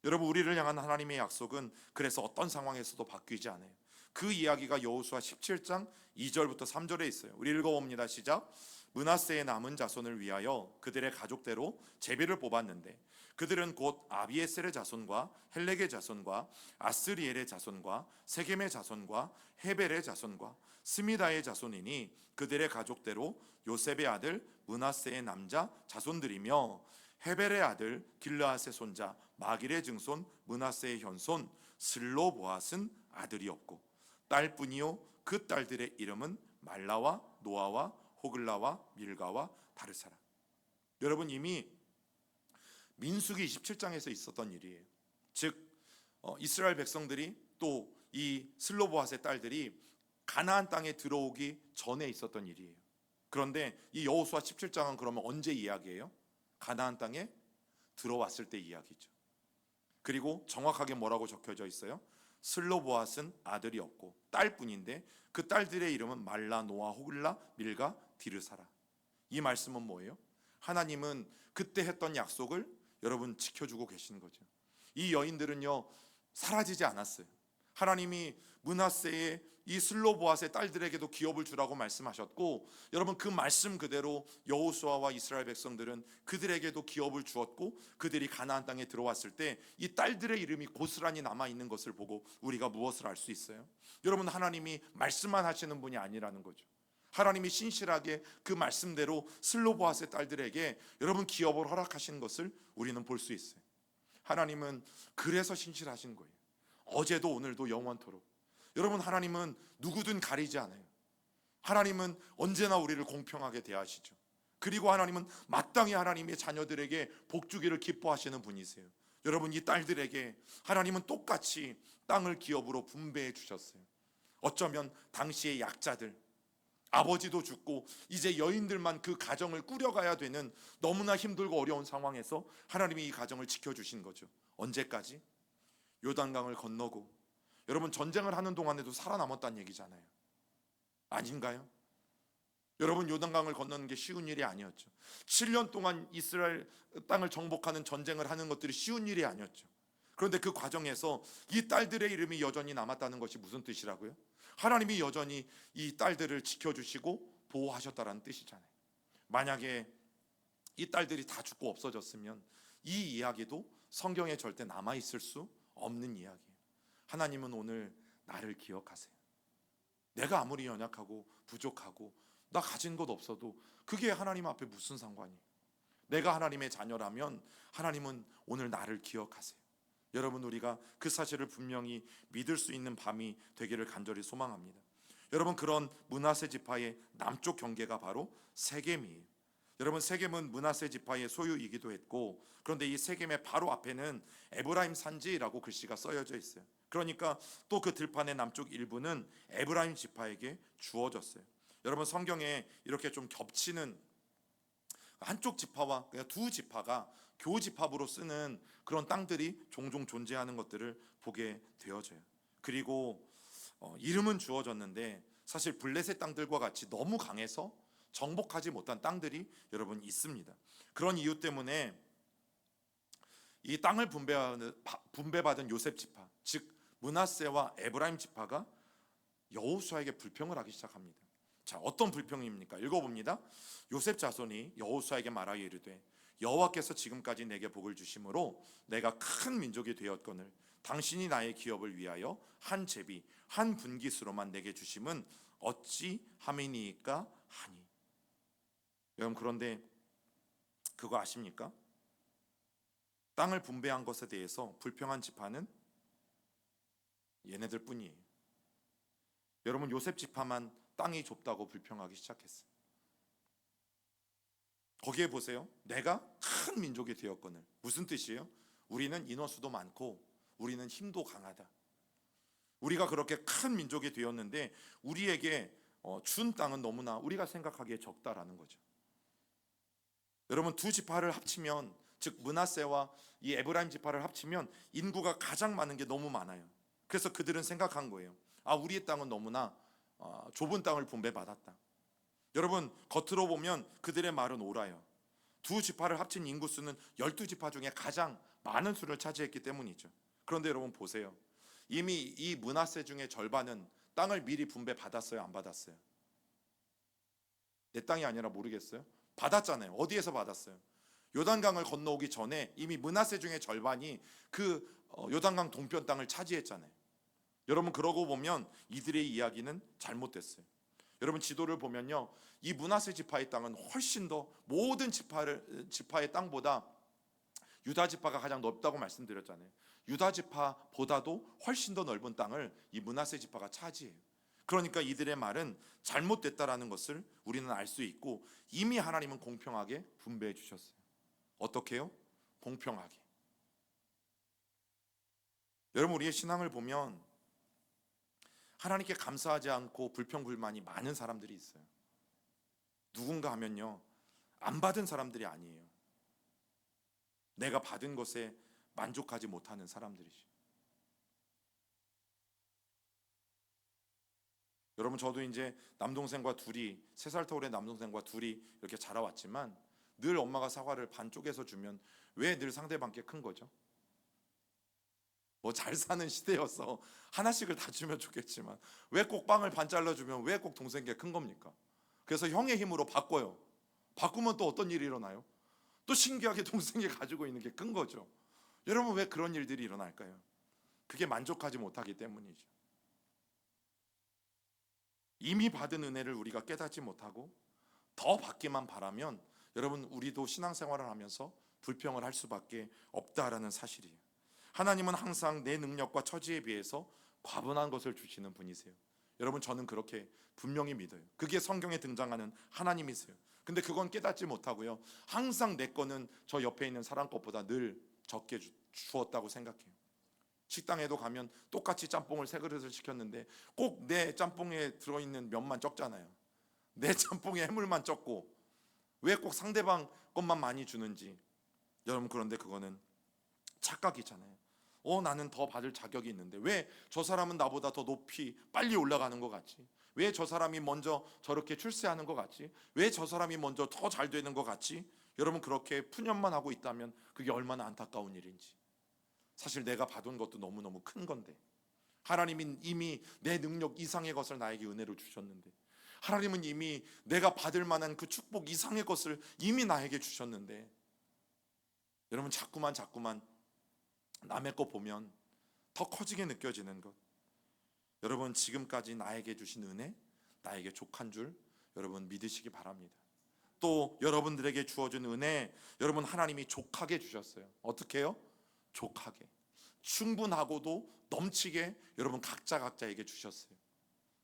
여러분, 우리를 향한 하나님의 약속은 그래서 어떤 상황에서도 바뀌지 않아요. 그 이야기가 여호수아 17장 2절부터 3절에 있어요. 우리 읽어봅니다. 시작. 므낫세의 남은 자손을 위하여 그들의 가족대로 제비를 뽑았는데 그들은 곧 아비에셀의 자손과 헬렉의 자손과 아스리엘의 자손과 세겜의 자손과 헤벨의 자손과 스미다의 자손이니 그들의 가족대로 요셉의 아들 므낫세의 남자 자손들이며 헤벨의 아들 길르앗의 손자 마길의 증손 므낫세의 현손 슬로보앗은 아들이 없고 딸뿐이요 그 딸들의 이름은 말라와 노아와 호글라와 밀가와 다르사라. 여러분, 이미 민수기 27장에서 있었던 일이에요. 즉 이스라엘 백성들이 또 이 슬로보앗의 딸들이 가나안 땅에 들어오기 전에 있었던 일이에요. 그런데 이 여호수아 17장은 그러면 언제 이야기예요? 가나안 땅에 들어왔을 때 이야기죠. 그리고 정확하게 뭐라고 적혀져 있어요? 슬로보앗은 아들이 없고 딸뿐인데 그 딸들의 이름은 말라, 노아, 호글라, 밀가, 디르사라. 이 말씀은 뭐예요? 하나님은 그때 했던 약속을 여러분 지켜주고 계신 거죠. 이 여인들은요 사라지지 않았어요. 하나님이 므낫세의 이 슬로보앗의 딸들에게도 기업을 주라고 말씀하셨고 여러분, 그 말씀 그대로 여호수아와 이스라엘 백성들은 그들에게도 기업을 주었고 그들이 가나안 땅에 들어왔을 때 이 딸들의 이름이 고스란히 남아있는 것을 보고 우리가 무엇을 알 수 있어요? 여러분, 하나님이 말씀만 하시는 분이 아니라는 거죠. 하나님이 신실하게 그 말씀대로 슬로보앗의 딸들에게 여러분 기업을 허락하신 것을 우리는 볼 수 있어요. 하나님은 그래서 신실하신 거예요. 어제도 오늘도 영원토록. 여러분, 하나님은 누구든 가리지 않아요. 하나님은 언제나 우리를 공평하게 대하시죠. 그리고 하나님은 마땅히 하나님의 자녀들에게 복 주기를 기뻐하시는 분이세요. 여러분, 이 딸들에게 하나님은 똑같이 땅을 기업으로 분배해 주셨어요. 어쩌면 당시의 약자들, 아버지도 죽고 이제 여인들만 그 가정을 꾸려가야 되는 너무나 힘들고 어려운 상황에서 하나님이 이 가정을 지켜주신 거죠. 언제까지? 요단강을 건너고 여러분, 전쟁을 하는 동안에도 살아남았다는 얘기잖아요. 아닌가요? 여러분, 요단강을 건너는 게 쉬운 일이 아니었죠. 7년 동안 이스라엘 땅을 정복하는 전쟁을 하는 것들이 쉬운 일이 아니었죠. 그런데 그 과정에서 이 딸들의 이름이 여전히 남았다는 것이 무슨 뜻이라고요? 하나님이 여전히 이 딸들을 지켜주시고 보호하셨다는 뜻이잖아요. 만약에 이 딸들이 다 죽고 없어졌으면 이 이야기도 성경에 절대 남아있을 수 없는 이야기예요. 하나님은 오늘 나를 기억하세요. 내가 아무리 연약하고 부족하고 나 가진 것 없어도 그게 하나님 앞에 무슨 상관이에요? 내가 하나님의 자녀라면 하나님은 오늘 나를 기억하세요. 여러분, 우리가 그 사실을 분명히 믿을 수 있는 밤이 되기를 간절히 소망합니다. 여러분, 그런 므낫세 지파의 남쪽 경계가 바로 세겜이에요. 여러분 세겜은 므낫세 지파의 소유이기도 했고, 그런데 이 세겜의 바로 앞에는 에브라임 산지라고 글씨가 써여져 있어요. 그러니까 또 그 들판의 남쪽 일부는 에브라임 지파에게 주어졌어요. 여러분 성경에 이렇게 좀 겹치는 한쪽 지파와 두 지파가 교집합으로 쓰는 그런 땅들이 종종 존재하는 것들을 보게 되어져요. 그리고 이름은 주어졌는데 사실 블레셋 땅들과 같이 너무 강해서 정복하지 못한 땅들이 여러분 있습니다. 그런 이유 때문에 이 땅을 분배받은 요셉 지파, 즉 므낫세와 에브라임 지파가 여호수아에게 불평을 하기 시작합니다. 자, 어떤 불평입니까? 읽어봅니다. 요셉 자손이 여호수아에게 말하여 이르되 여호와께서 지금까지 내게 복을 주심으로 내가 큰 민족이 되었거늘 당신이 나의 기업을 위하여 한 제비 한 분깃으로만 내게 주심은 어찌 함이니까 하니. 여러분 그런데 그거 아십니까? 땅을 분배한 것에 대해서 불평한 지파는 얘네들 뿐이에요. 여러분 요셉 지파만 땅이 좁다고 불평하기 시작했어요. 거기에 보세요. 내가 큰 민족이 되었거늘. 무슨 뜻이에요? 우리는 인원수도 많고 우리는 힘도 강하다. 우리가 그렇게 큰 민족이 되었는데 우리에게 준 땅은 너무나 우리가 생각하기에 적다라는 거죠. 여러분 두 지파를 합치면, 즉 므낫세와 이 에브라임 지파를 합치면 인구가 가장 많은 게 너무 많아요. 그래서 그들은 생각한 거예요. 아, 우리의 땅은 너무나 좁은 땅을 분배받았다. 여러분 겉으로 보면 그들의 말은 옳아요. 두 지파를 합친 인구수는 12지파 중에 가장 많은 수를 차지했기 때문이죠. 그런데 여러분 보세요. 이미 이 므낫세 중에 절반은 땅을 미리 분배받았어요, 안 받았어요? 내 땅이 아니라 모르겠어요? 받았잖아요. 어디에서 받았어요? 요단강을 건너오기 전에 이미 므낫세 중에 절반이 그 요단강 동편 땅을 차지했잖아요. 여러분 그러고 보면 이들의 이야기는 잘못됐어요. 여러분 지도를 보면요, 이 므낫세 지파의 땅은 훨씬 더 모든 지파의 땅보다 유다 지파가 가장 넓다고 말씀드렸잖아요. 유다 지파보다도 훨씬 더 넓은 땅을 이 므낫세 지파가 차지해요. 그러니까 이들의 말은 잘못됐다라는 것을 우리는 알 수 있고, 이미 하나님은 공평하게 분배해 주셨어요. 어떻게요? 공평하게. 여러분 우리의 신앙을 보면 하나님께 감사하지 않고 불평불만이 많은 사람들이 있어요. 누군가 하면요, 안 받은 사람들이 아니에요. 내가 받은 것에 만족하지 못하는 사람들이죠. 여러분 저도 이제 남동생과 둘이, 3살 터울의 남동생과 둘이 이렇게 자라왔지만 늘 엄마가 사과를 반 쪼개서 주면 왜 늘 상대방께 큰 거죠? 뭐 잘 사는 시대여서 하나씩을 다 주면 좋겠지만 왜 꼭 빵을 반 잘라주면 왜 꼭 동생께 큰 겁니까? 그래서 형의 힘으로 바꿔요. 바꾸면 또 어떤 일이 일어나요? 또 신기하게 동생이 가지고 있는 게 큰 거죠. 여러분 왜 그런 일들이 일어날까요? 그게 만족하지 못하기 때문이죠. 이미 받은 은혜를 우리가 깨닫지 못하고 더 받기만 바라면 여러분 우리도 신앙생활을 하면서 불평을 할 수밖에 없다라는 사실이에요. 하나님은 항상 내 능력과 처지에 비해서 과분한 것을 주시는 분이세요. 여러분 저는 그렇게 분명히 믿어요. 그게 성경에 등장하는 하나님이세요. 근데 그건 깨닫지 못하고요, 항상 내 거는 저 옆에 있는 사람 것보다 늘 적게 주었다고 생각해요. 식당에도 가면 똑같이 짬뽕을 3그릇을 시켰는데 꼭 내 짬뽕에 들어있는 면만 적잖아요. 내 짬뽕에 해물만 적고 왜 꼭 상대방 것만 많이 주는지. 여러분 그런데 그거는 착각이잖아요. 나는 더 받을 자격이 있는데 왜 저 사람은 나보다 더 높이 빨리 올라가는 것 같지? 왜 저 사람이 먼저 저렇게 출세하는 것 같지? 왜 저 사람이 먼저 더 잘 되는 것 같지? 여러분 그렇게 푸념만 하고 있다면 그게 얼마나 안타까운 일인지. 사실 내가 받은 것도 너무너무 큰 건데, 하나님은 이미 내 능력 이상의 것을 나에게 은혜로 주셨는데, 하나님은 이미 내가 받을 만한 그 축복 이상의 것을 이미 나에게 주셨는데, 여러분 자꾸만 남의 거 보면 더 커지게 느껴지는 것. 여러분 지금까지 나에게 주신 은혜, 나에게 족한 줄 여러분 믿으시기 바랍니다. 또 여러분들에게 주어진 은혜, 여러분 하나님이 족하게 주셨어요. 어떻게 해요? 족하게, 충분하고도 넘치게 여러분 각자에게 주셨어요.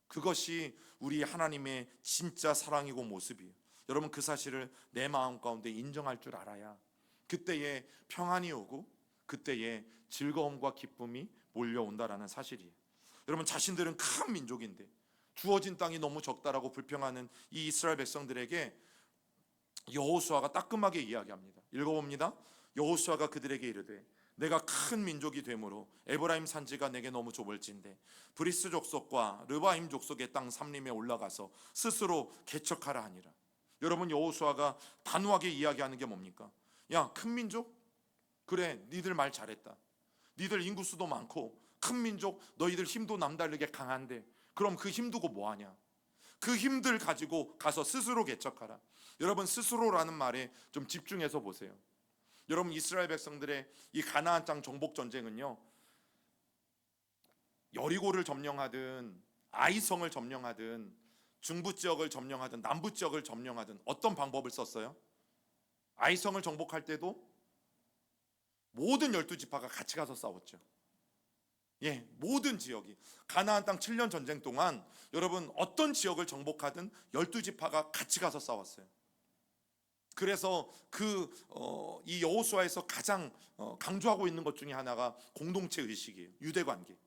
그것이 우리 하나님의 진짜 사랑이고 모습이에요. 여러분 그 사실을 내 마음 가운데 인정할 줄 알아야 그때에 평안이 오고 그때에 즐거움과 기쁨이 몰려온다라는 사실이에요. 여러분 자신들은 큰 민족인데 주어진 땅이 너무 적다라고 불평하는 이 이스라엘 백성들에게 여호수아가 따끔하게 이야기합니다. 읽어봅니다. 여호수아가 그들에게 이르되 내가 큰 민족이 되므로 에브라임 산지가 내게 너무 좁을진데 브리스 족속과 르바임 족속의 땅 삼림에 올라가서 스스로 개척하라 하니라. 여러분 여호수아가 단호하게 이야기하는 게 뭡니까? 야, 큰 민족? 그래, 니들 말 잘했다. 니들 인구수도 많고 큰 민족, 너희들 힘도 남다르게 강한데 그럼 그 힘 두고 뭐하냐? 그 힘들 가지고 가서 스스로 개척하라. 여러분 스스로라는 말에 좀 집중해서 보세요. 여러분 이스라엘 백성들의 이 가나안 땅 정복 전쟁은요, 여리고를 점령하든 아이성을 점령하든 중부 지역을 점령하든 남부 지역을 점령하든 어떤 방법을 썼어요? 아이성을 정복할 때도 모든 12지파가 같이 가서 싸웠죠. 예, 모든 지역이 가나안 땅 7년 전쟁 동안 여러분 어떤 지역을 정복하든 12지파가 같이 가서 싸웠어요. 그래서 이 여호수아에서 가장 강조하고 있는 것 중에 하나가 공동체 의식이에요. 유대 관계.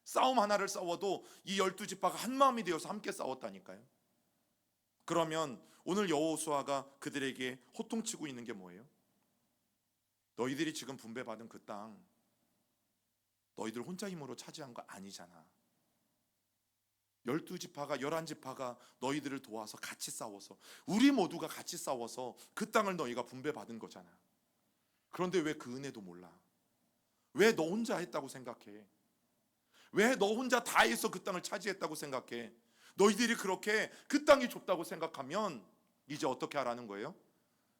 싸움 하나를 싸워도 이 12지파가 한 마음이 되어서 함께 싸웠다니까요. 그러면 오늘 여호수아가 그들에게 호통치고 있는 게 뭐예요? 너희들이 지금 분배받은 그 땅 너희들 혼자 힘으로 차지한 거 아니잖아. 12지파가 11지파가 너희들을 도와서 같이 싸워서 우리 모두가 같이 싸워서 그 땅을 너희가 분배받은 거잖아. 그런데 왜 그 은혜도 몰라? 왜 너 혼자 했다고 생각해? 왜 너 혼자 다 해서 그 땅을 차지했다고 생각해? 너희들이 그렇게 그 땅이 좁다고 생각하면 이제 어떻게 하라는 거예요?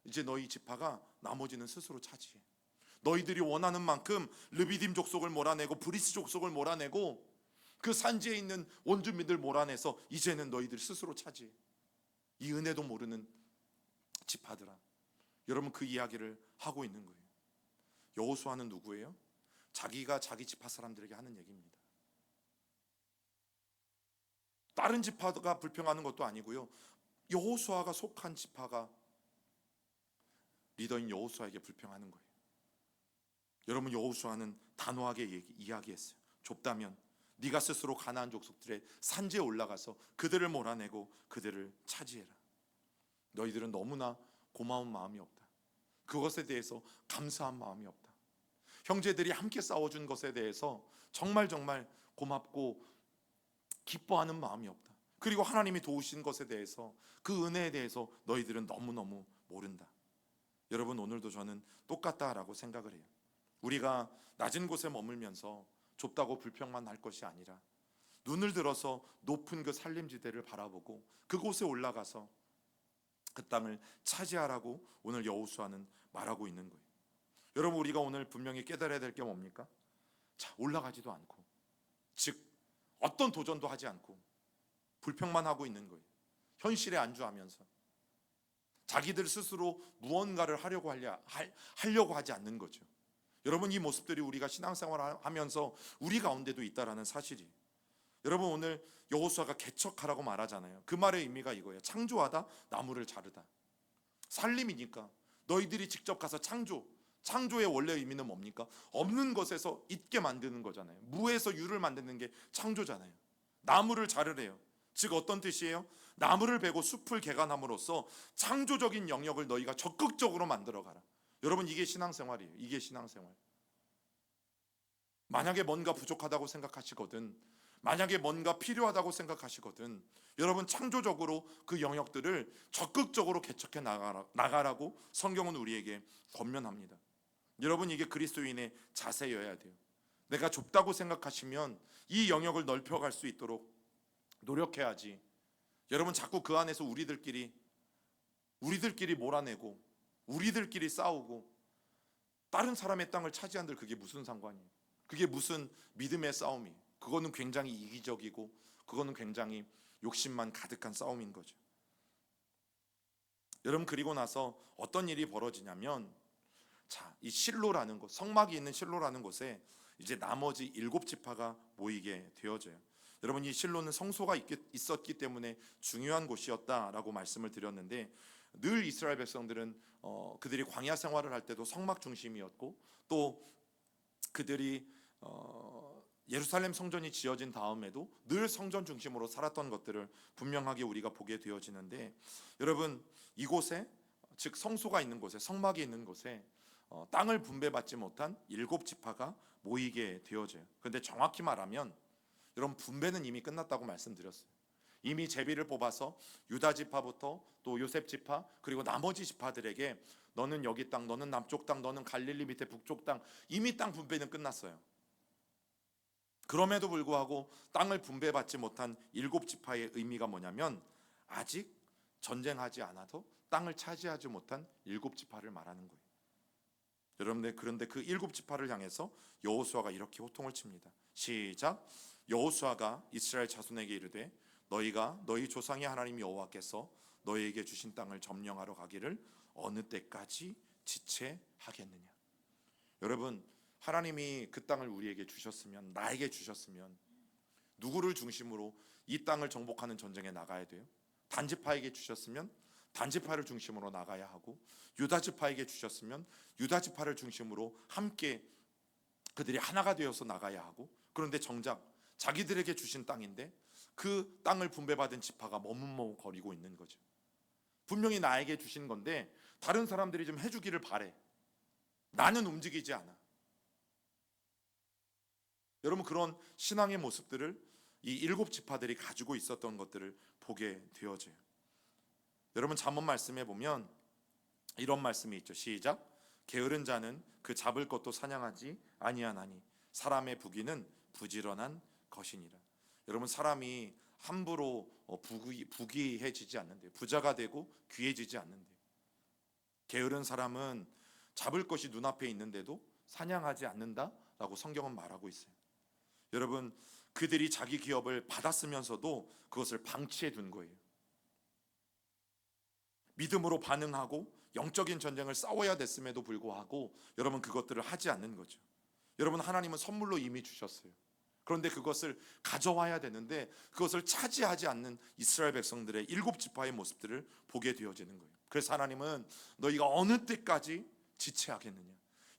이제 너희 지파가 나머지는 스스로 차지해. 너희들이 원하는 만큼 르비딤 족속을 몰아내고 브리스 족속을 몰아내고 그 산지에 있는 원주민들 몰아내서 이제는 너희들 스스로 차지해. 이 은혜도 모르는 지파들아. 여러분 그 이야기를 하고 있는 거예요. 여호수아는 누구예요? 자기가 자기 지파 사람들에게 하는 얘기입니다. 다른 지파가 불평하는 것도 아니고요. 여호수아가 속한 지파가 리더인 여호수아에게 불평하는 거예요. 여러분 여호수아는 단호하게 이야기했어요. 좁다면 네가 스스로 가나안 족속들의 산지에 올라가서 그들을 몰아내고 그들을 차지해라. 너희들은 너무나 고마운 마음이 없다. 그것에 대해서 감사한 마음이 없다. 형제들이 함께 싸워준 것에 대해서 정말 고맙고 기뻐하는 마음이 없다. 그리고 하나님이 도우신 것에 대해서 그 은혜에 대해서 너희들은 너무너무 모른다. 여러분 오늘도 저는 똑같다라고 생각을 해요. 우리가 낮은 곳에 머물면서 좁다고 불평만 할 것이 아니라 눈을 들어서 높은 그 산림지대를 바라보고 그곳에 올라가서 그 땅을 차지하라고 오늘 여호수아는 말하고 있는 거예요. 여러분 우리가 오늘 분명히 깨달아야 될 게 뭡니까? 자, 올라가지도 않고 즉 어떤 도전도 하지 않고 불평만 하고 있는 거예요. 현실에 안주하면서 자기들 스스로 무언가를 하려고 하지 않는 거죠. 여러분 이 모습들이 우리가 신앙생활을 하면서 우리 가운데도 있다라는 사실이. 여러분 오늘 여호수아가 개척하라고 말하잖아요. 그 말의 의미가 이거예요. 창조하다, 나무를 자르다. 살림이니까 너희들이 직접 가서 창조의 원래 의미는 뭡니까? 없는 것에서 있게 만드는 거잖아요. 무에서 유를 만드는 게 창조잖아요. 나무를 자르래요. 즉 어떤 뜻이에요? 나무를 베고 숲을 개간함으로써 창조적인 영역을 너희가 적극적으로 만들어가라. 여러분 이게 신앙생활이에요. 이게 신앙생활. 만약에 뭔가 부족하다고 생각하시거든, 만약에 뭔가 필요하다고 생각하시거든, 여러분 창조적으로 그 영역들을 적극적으로 개척해 나가라고 성경은 우리에게 권면합니다. 여러분 이게 그리스도인의 자세여야 돼요. 내가 좁다고 생각하시면 이 영역을 넓혀갈 수 있도록 노력해야지. 여러분 자꾸 그 안에서 우리들끼리 몰아내고 우리들끼리 싸우고 다른 사람의 땅을 차지한들 그게 무슨 상관이에요? 그게 무슨 믿음의 싸움이에요? 그거는 굉장히 이기적이고 그거는 굉장히 욕심만 가득한 싸움인 거죠. 여러분 그리고 나서 어떤 일이 벌어지냐면 자, 이 실로라는 곳, 성막이 있는 실로라는 곳에 이제 나머지 7지파가 모이게 되어져요. 여러분 이 실로는 성소가 있었기 때문에 중요한 곳이었다라고 말씀을 드렸는데 늘 이스라엘 백성들은 그들이 광야 생활을 할 때도 성막 중심이었고, 또 그들이 예루살렘 성전이 지어진 다음에도 늘 성전 중심으로 살았던 것들을 분명하게 우리가 보게 되어지는데, 여러분 이곳에, 즉 성소가 있는 곳에, 성막이 있는 곳에 땅을 분배받지 못한 7지파가 모이게 되어져요. 그런데 정확히 말하면 여러분 분배는 이미 끝났다고 말씀드렸어요. 이미 제비를 뽑아서 유다 지파부터 또 요셉 지파, 그리고 나머지 지파들에게 너는 여기 땅, 너는 남쪽 땅, 너는 갈릴리 밑에 북쪽 땅, 이미 땅 분배는 끝났어요. 그럼에도 불구하고 땅을 분배받지 못한 7지파의 의미가 뭐냐면 아직 전쟁하지 않아도 땅을 차지하지 못한 7지파를 말하는 거예요. 여러분들, 그런데 그 7지파를 향해서 여호수아가 이렇게 호통을 칩니다. 시작. 여호수아가 이스라엘 자손에게 이르되 너희가 너희 조상의 하나님 여호와께서 너희에게 주신 땅을 점령하러 가기를 어느 때까지 지체하겠느냐. 여러분, 하나님이 그 땅을 우리에게 주셨으면, 나에게 주셨으면 누구를 중심으로 이 땅을 정복하는 전쟁에 나가야 돼요? 단지파에게 주셨으면 단지파를 중심으로 나가야 하고, 유다지파에게 주셨으면 유다지파를 중심으로 함께 그들이 하나가 되어서 나가야 하고, 그런데 정작 자기들에게 주신 땅인데 그 땅을 분배받은 지파가 머뭇머뭇거리고 있는 거죠. 분명히 나에게 주신 건데 다른 사람들이 좀 해주기를 바래. 나는 움직이지 않아. 여러분, 그런 신앙의 모습들을 이 7지파들이 가지고 있었던 것들을 보게 되어져요. 여러분, 잠언 말씀에 보면 이런 말씀이 있죠. 시작. 게으른 자는 그 잡을 것도 사냥하지 아니하나니 사람의 부귀는 부지런한 것이니라. 여러분, 사람이 함부로 부귀해지지 않는데, 부자가 되고 귀해지지 않는데, 게으른 사람은 잡을 것이 눈앞에 있는데도 사냥하지 않는다라고 성경은 말하고 있어요. 여러분, 그들이 자기 기업을 받았으면서도 그것을 방치해 둔 거예요. 믿음으로 반응하고 영적인 전쟁을 싸워야 됐음에도 불구하고 여러분 그것들을 하지 않는 거죠. 여러분, 하나님은 선물로 이미 주셨어요. 그런데 그것을 가져와야 되는데 그것을 차지하지 않는 이스라엘 백성들의 7지파의 모습들을 보게 되어지는 거예요. 그래서 하나님은 너희가 어느 때까지 지체하겠느냐,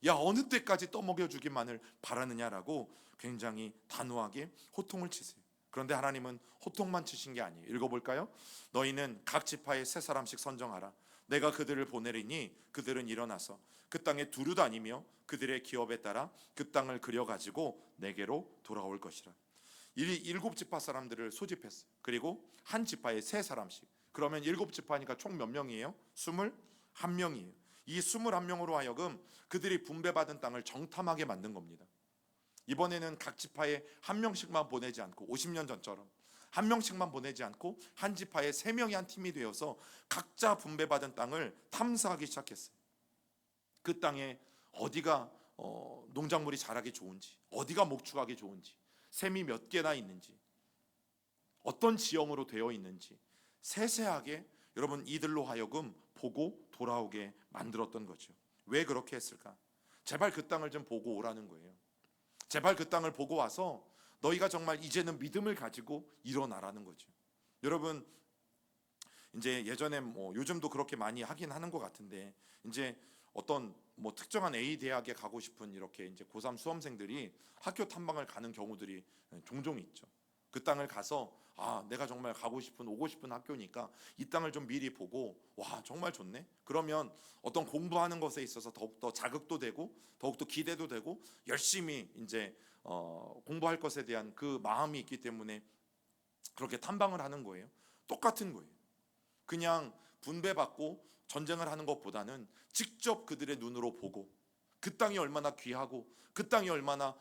야 어느 때까지 떠먹여주기만을 바라느냐라고 굉장히 단호하게 호통을 치세요. 그런데 하나님은 호통만 치신 게 아니에요. 읽어볼까요? 너희는 각 지파에 3사람씩 선정하라. 내가 그들을 보내리니 그들은 일어나서 그 땅에 두루 다니며 그들의 기업에 따라 그 땅을 그려가지고 내게로 돌아올 것이라. 7지파 사람들을 소집했어요. 그리고 한 지파에 3사람씩. 그러면 7지파니까 총 몇 명이에요? 21명이에요. 이 21명으로 하여금 그들이 분배받은 땅을 정탐하게 만든 겁니다. 이번에는 각 지파에 한 명씩만 보내지 않고, 50년 전처럼 한 명씩만 보내지 않고 한 지파에 3명이 한 팀이 되어서 각자 분배받은 땅을 탐사하기 시작했어요. 그 땅에 어디가 농작물이 자라기 좋은지, 어디가 목축하기 좋은지, 샘이 몇 개나 있는지, 어떤 지형으로 되어 있는지 세세하게 여러분 이들로 하여금 보고 돌아오게 만들었던 거죠. 왜 그렇게 했을까? 제발 그 땅을 좀 보고 오라는 거예요. 제발 그 땅을 보고 와서 너희가 정말 이제는 믿음을 가지고 일어나라는 거죠. 여러분, 이제 예전에 요즘도 그렇게 많이 하긴 하는 것 같은데, 이제 어떤 특정한 A 대학에 가고 싶은 이렇게 이제 고3 수험생들이 학교 탐방을 가는 경우들이 종종 있죠. 그 땅을 가서 내가 정말 가고 싶은, 오고 싶은 학교니까 이 땅을 좀 미리 보고, 와 정말 좋네. 그러면 어떤 공부하는 것에 있어서 더욱더 자극도 되고 더욱더 기대도 되고 열심히 이제 공부할 것에 대한 그 마음이 있기 때문에 그렇게 탐방을 하는 거예요. 똑같은 거예요. 그냥 분배받고 전쟁을 하는 것보다는 직접 그들의 눈으로 보고 그 땅이 얼마나 귀하고 그 땅이 얼마나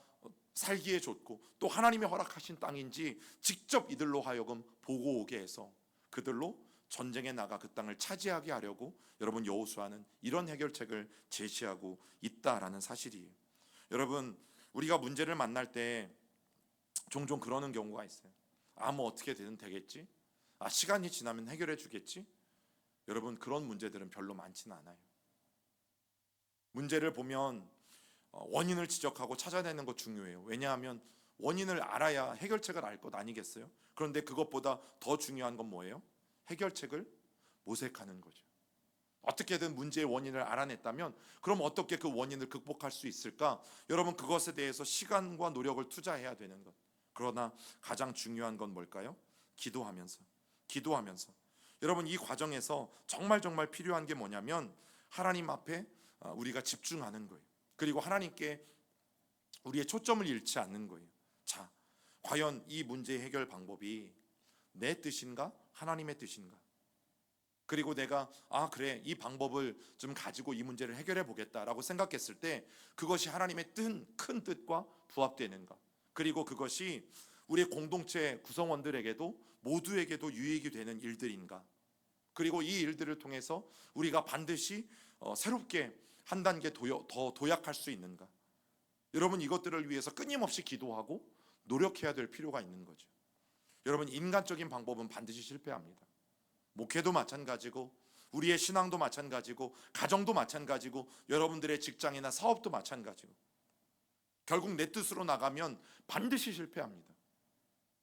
살기에 좋고 또 하나님이 허락하신 땅인지 직접 이들로 하여금 보고 오게 해서 그들로 전쟁에 나가 그 땅을 차지하게 하려고 여러분 여호수아는 이런 해결책을 제시하고 있다라는 사실이에요. 여러분, 우리가 문제를 만날 때 종종 그러는 경우가 있어요. 뭐 어떻게 되든 되겠지? 시간이 지나면 해결해 주겠지? 여러분, 그런 문제들은 별로 많지는 않아요. 문제를 보면 원인을 지적하고 찾아내는 것 중요해요. 왜냐하면 원인을 알아야 해결책을 알 것 아니겠어요? 그런데 그것보다 더 중요한 건 뭐예요? 해결책을 모색하는 거죠. 어떻게든 문제의 원인을 알아냈다면 그럼 어떻게 그 원인을 극복할 수 있을까? 여러분, 그것에 대해서 시간과 노력을 투자해야 되는 것. 그러나 가장 중요한 건 뭘까요? 기도하면서 여러분, 이 과정에서 정말 필요한 게 뭐냐면 하나님 앞에 우리가 집중하는 거예요. 그리고 하나님께 우리의 초점을 잃지 않는 거예요. 자, 과연 이 문제 해결 방법이 내 뜻인가? 하나님의 뜻인가? 그리고 내가 그래, 이 방법을 좀 가지고 이 문제를 해결해 보겠다라고 생각했을 때 그것이 하나님의 큰 뜻과 부합되는가? 그리고 그것이 우리 공동체 구성원들에게도 모두에게도 유익이 되는 일들인가? 그리고 이 일들을 통해서 우리가 반드시 새롭게 한 단계 더 도약할 수 있는가? 여러분, 이것들을 위해서 끊임없이 기도하고 노력해야 될 필요가 있는 거죠. 여러분, 인간적인 방법은 반드시 실패합니다. 목회도 마찬가지고 우리의 신앙도 마찬가지고 가정도 마찬가지고 여러분들의 직장이나 사업도 마찬가지고 결국 내 뜻으로 나가면 반드시 실패합니다.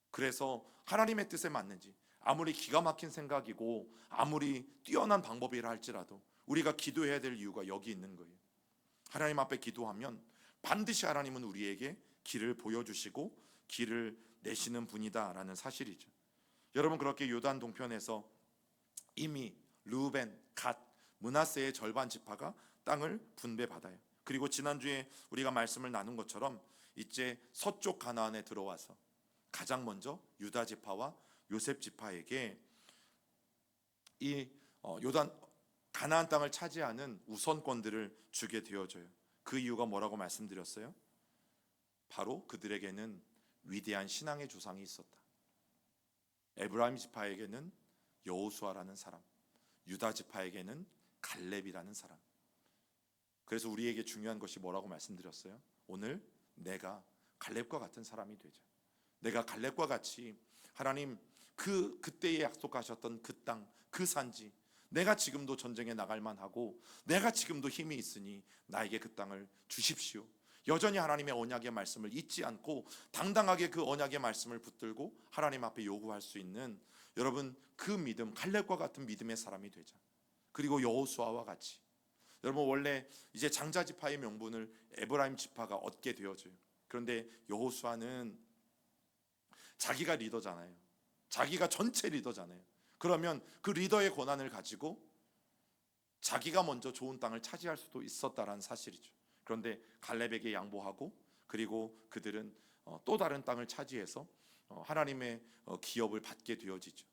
그래서 하나님의 뜻에 맞는지 아무리 기가 막힌 생각이고 아무리 뛰어난 방법이라 할지라도 우리가 기도해야 될 이유가 여기 있는 거예요. 하나님 앞에 기도하면 반드시 하나님은 우리에게 길을 보여주시고 길을 내시는 분이다라는 사실이죠. 여러분, 그렇게 요단 동편에서 이미 르우벤, 갓, 므낫세의 절반 지파가 땅을 분배받아요. 그리고 지난주에 우리가 말씀을 나눈 것처럼 이제 서쪽 가나안에 들어와서 가장 먼저 유다 지파와 요셉 지파에게 이 요단 가나안 땅을 차지하는 우선권들을 주게 되어져요. 그 이유가 뭐라고 말씀드렸어요? 바로 그들에게는 위대한 신앙의 조상이 있었다. 에브라임 지파에게는 여호수아라는 사람, 유다 지파에게는 갈렙이라는 사람. 그래서 우리에게 중요한 것이 뭐라고 말씀드렸어요? 오늘 내가 갈렙과 같은 사람이 되자. 내가 갈렙과 같이 하나님 그때에 약속하셨던 그 땅, 그 산지, 내가 지금도 전쟁에 나갈 만하고 내가 지금도 힘이 있으니 나에게 그 땅을 주십시오. 여전히 하나님의 언약의 말씀을 잊지 않고 당당하게 그 언약의 말씀을 붙들고 하나님 앞에 요구할 수 있는 여러분, 그 믿음, 갈렙과 같은 믿음의 사람이 되자. 그리고 여호수아와 같이 여러분, 원래 이제 장자 지파의 명분을 에브라임 지파가 얻게 되어져요. 그런데 여호수아는 자기가 리더잖아요. 자기가 전체 리더잖아요. 그러면 그 리더의 권한을 가지고 자기가 먼저 좋은 땅을 차지할 수도 있었다라는 사실이죠. 그런데 갈렙에게 양보하고 그리고 그들은 또 다른 땅을 차지해서 하나님의 기업을 받게 되어지죠.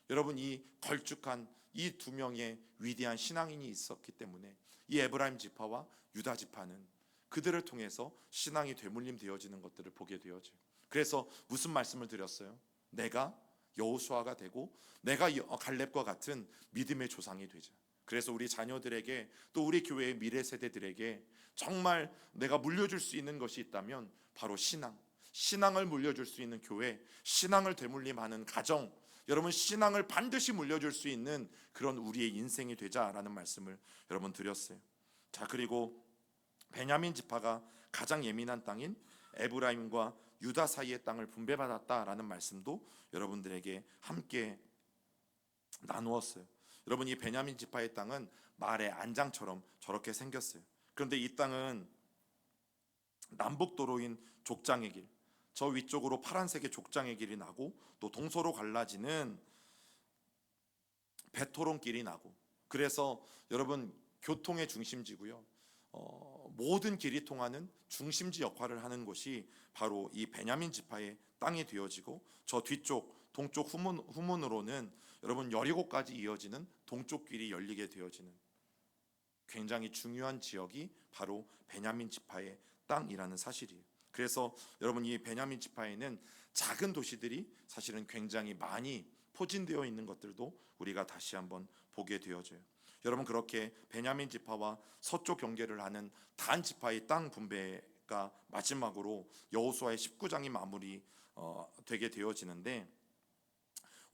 여러분, 이 걸쭉한 이 두 명의 위대한 신앙인이 있었기 때문에 이 에브라임 지파와 유다 지파는 그들을 통해서 신앙이 되물림 되어지는 것들을 보게 되어져요. 그래서 무슨 말씀을 드렸어요? 내가 여호수아가 되고 내가 갈렙과 같은 믿음의 조상이 되자. 그래서 우리 자녀들에게 또 우리 교회의 미래 세대들에게 정말 내가 물려줄 수 있는 것이 있다면 바로 신앙을 물려줄 수 있는 교회, 신앙을 되물림하는 가정, 여러분, 신앙을 반드시 물려줄 수 있는 그런 우리의 인생이 되자라는 말씀을 여러분 드렸어요. 자, 그리고 베냐민 지파가 가장 예민한 땅인 에브라임과 유다 사이의 땅을 분배받았다라는 말씀도 여러분들에게 함께 나누었어요. 여러분, 이 베냐민 지파의 땅은 말의 안장처럼 저렇게 생겼어요. 그런데 이 땅은 남북도로인 족장의 길, 저 위쪽으로 파란색의 족장의 길이 나고 또 동서로 갈라지는 배토론길이 나고, 그래서 여러분 교통의 중심지고요. 모든 길이 통하는 중심지 역할을 하는 곳이 바로 이 베냐민 지파의 땅이 되어지고, 저 뒤쪽 동쪽 후문으로는 여러분 여리고까지 이어지는 동쪽 길이 열리게 되어지는 굉장히 중요한 지역이 바로 베냐민 지파의 땅이라는 사실이에요. 그래서 여러분, 이 베냐민 지파에는 작은 도시들이 사실은 굉장히 많이 포진되어 있는 것들도 우리가 다시 한번 보게 되어져요. 여러분, 그렇게 베냐민 지파와 서쪽 경계를 하는 단 지파의 땅 분배가 마지막으로 여호수아의 19장이 마무리 되게 되어지는데,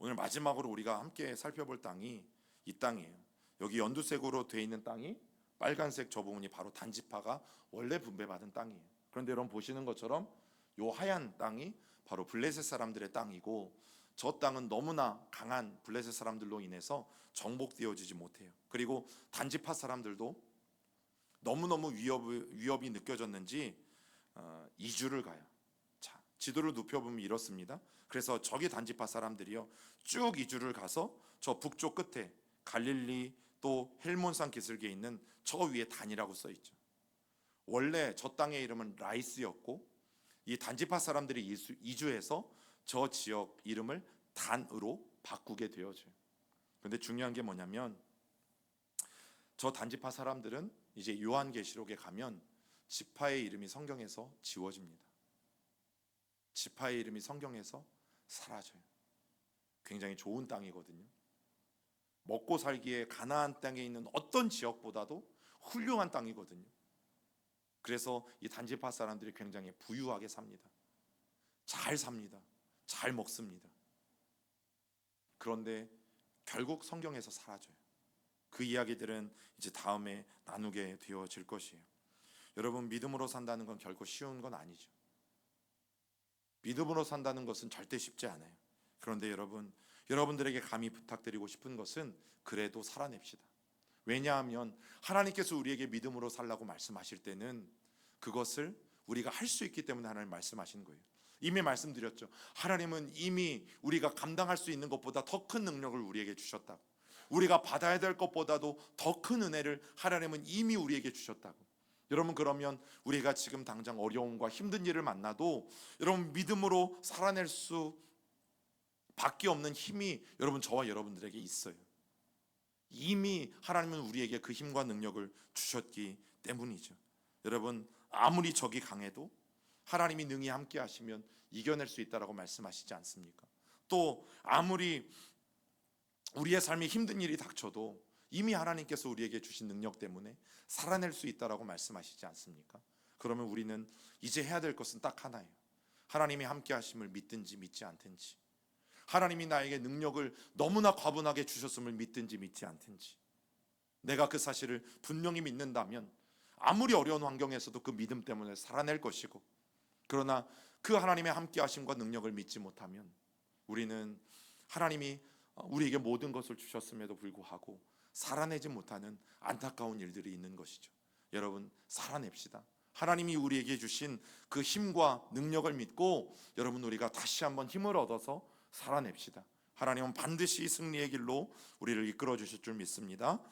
오늘 마지막으로 우리가 함께 살펴볼 땅이 이 땅이에요. 여기 연두색으로 되어 있는 땅이 빨간색 저 부분이 바로 단 지파가 원래 분배받은 땅이에요. 그런데 여러분 보시는 것처럼 요 하얀 땅이 바로 블레셋 사람들의 땅이고, 저 땅은 너무나 강한 블레셋 사람들로 인해서 정복되어지지 못해요. 그리고 단지파 사람들도 너무너무 위협이 느껴졌는지 이주를 가요. 자, 지도를 눕혀보면 이렇습니다. 그래서 저기 단지파 사람들이요 쭉 이주를 가서 저 북쪽 끝에 갈릴리 또 헬몬산 기슭에 있는 저 위에 단이라고 써 있죠. 원래 저 땅의 이름은 라이스였고 이 단지파 사람들이 이주해서 저 지역 이름을 단으로 바꾸게 되어져요. 그런데 중요한 게 뭐냐면 저 단지파 사람들은 이제 요한계시록에 가면 지파의 이름이 성경에서 지워집니다. 지파의 이름이 성경에서 사라져요. 굉장히 좋은 땅이거든요. 먹고 살기에 가나안 땅에 있는 어떤 지역보다도 훌륭한 땅이거든요. 그래서 이 단지파 사람들이 굉장히 부유하게 삽니다. 잘 삽니다. 잘 먹습니다. 그런데 결국 성경에서 사라져요. 그 이야기들은 이제 다음에 나누게 되어질 것이에요. 여러분, 믿음으로 산다는 건 결코 쉬운 건 아니죠. 믿음으로 산다는 것은 절대 쉽지 않아요. 그런데 여러분들에게 감히 부탁드리고 싶은 것은 그래도 살아냅시다. 왜냐하면 하나님께서 우리에게 믿음으로 살라고 말씀하실 때는 그것을 우리가 할 수 있기 때문에 하나님 말씀하시는 거예요. 이미 말씀드렸죠. 하나님은 이미 우리가 감당할 수 있는 것보다 더 큰 능력을 우리에게 주셨다고. 우리가 받아야 될 것보다도 더 큰 은혜를 하나님은 이미 우리에게 주셨다고. 여러분, 그러면 우리가 지금 당장 어려움과 힘든 일을 만나도 여러분 믿음으로 살아낼 수 밖에 없는 힘이 여러분 저와 여러분들에게 있어요. 이미 하나님은 우리에게 그 힘과 능력을 주셨기 때문이죠. 여러분, 아무리 적이 강해도 하나님이 능히 함께 하시면 이겨낼 수 있다라고 말씀하시지 않습니까? 또 아무리 우리의 삶에 힘든 일이 닥쳐도 이미 하나님께서 우리에게 주신 능력 때문에 살아낼 수 있다라고 말씀하시지 않습니까? 그러면 우리는 이제 해야 될 것은 딱 하나예요. 하나님이 함께 하심을 믿든지 믿지 않든지, 하나님이 나에게 능력을 너무나 과분하게 주셨음을 믿든지 믿지 않든지, 내가 그 사실을 분명히 믿는다면 아무리 어려운 환경에서도 그 믿음 때문에 살아낼 것이고, 그러나 그 하나님의 함께 하심과 능력을 믿지 못하면 우리는 하나님이 우리에게 모든 것을 주셨음에도 불구하고 살아내지 못하는 안타까운 일들이 있는 것이죠. 여러분, 살아냅시다. 하나님이 우리에게 주신 그 힘과 능력을 믿고 여러분 우리가 다시 한번 힘을 얻어서 살아냅시다. 하나님은 반드시 승리의 길로 우리를 이끌어 주실 줄 믿습니다.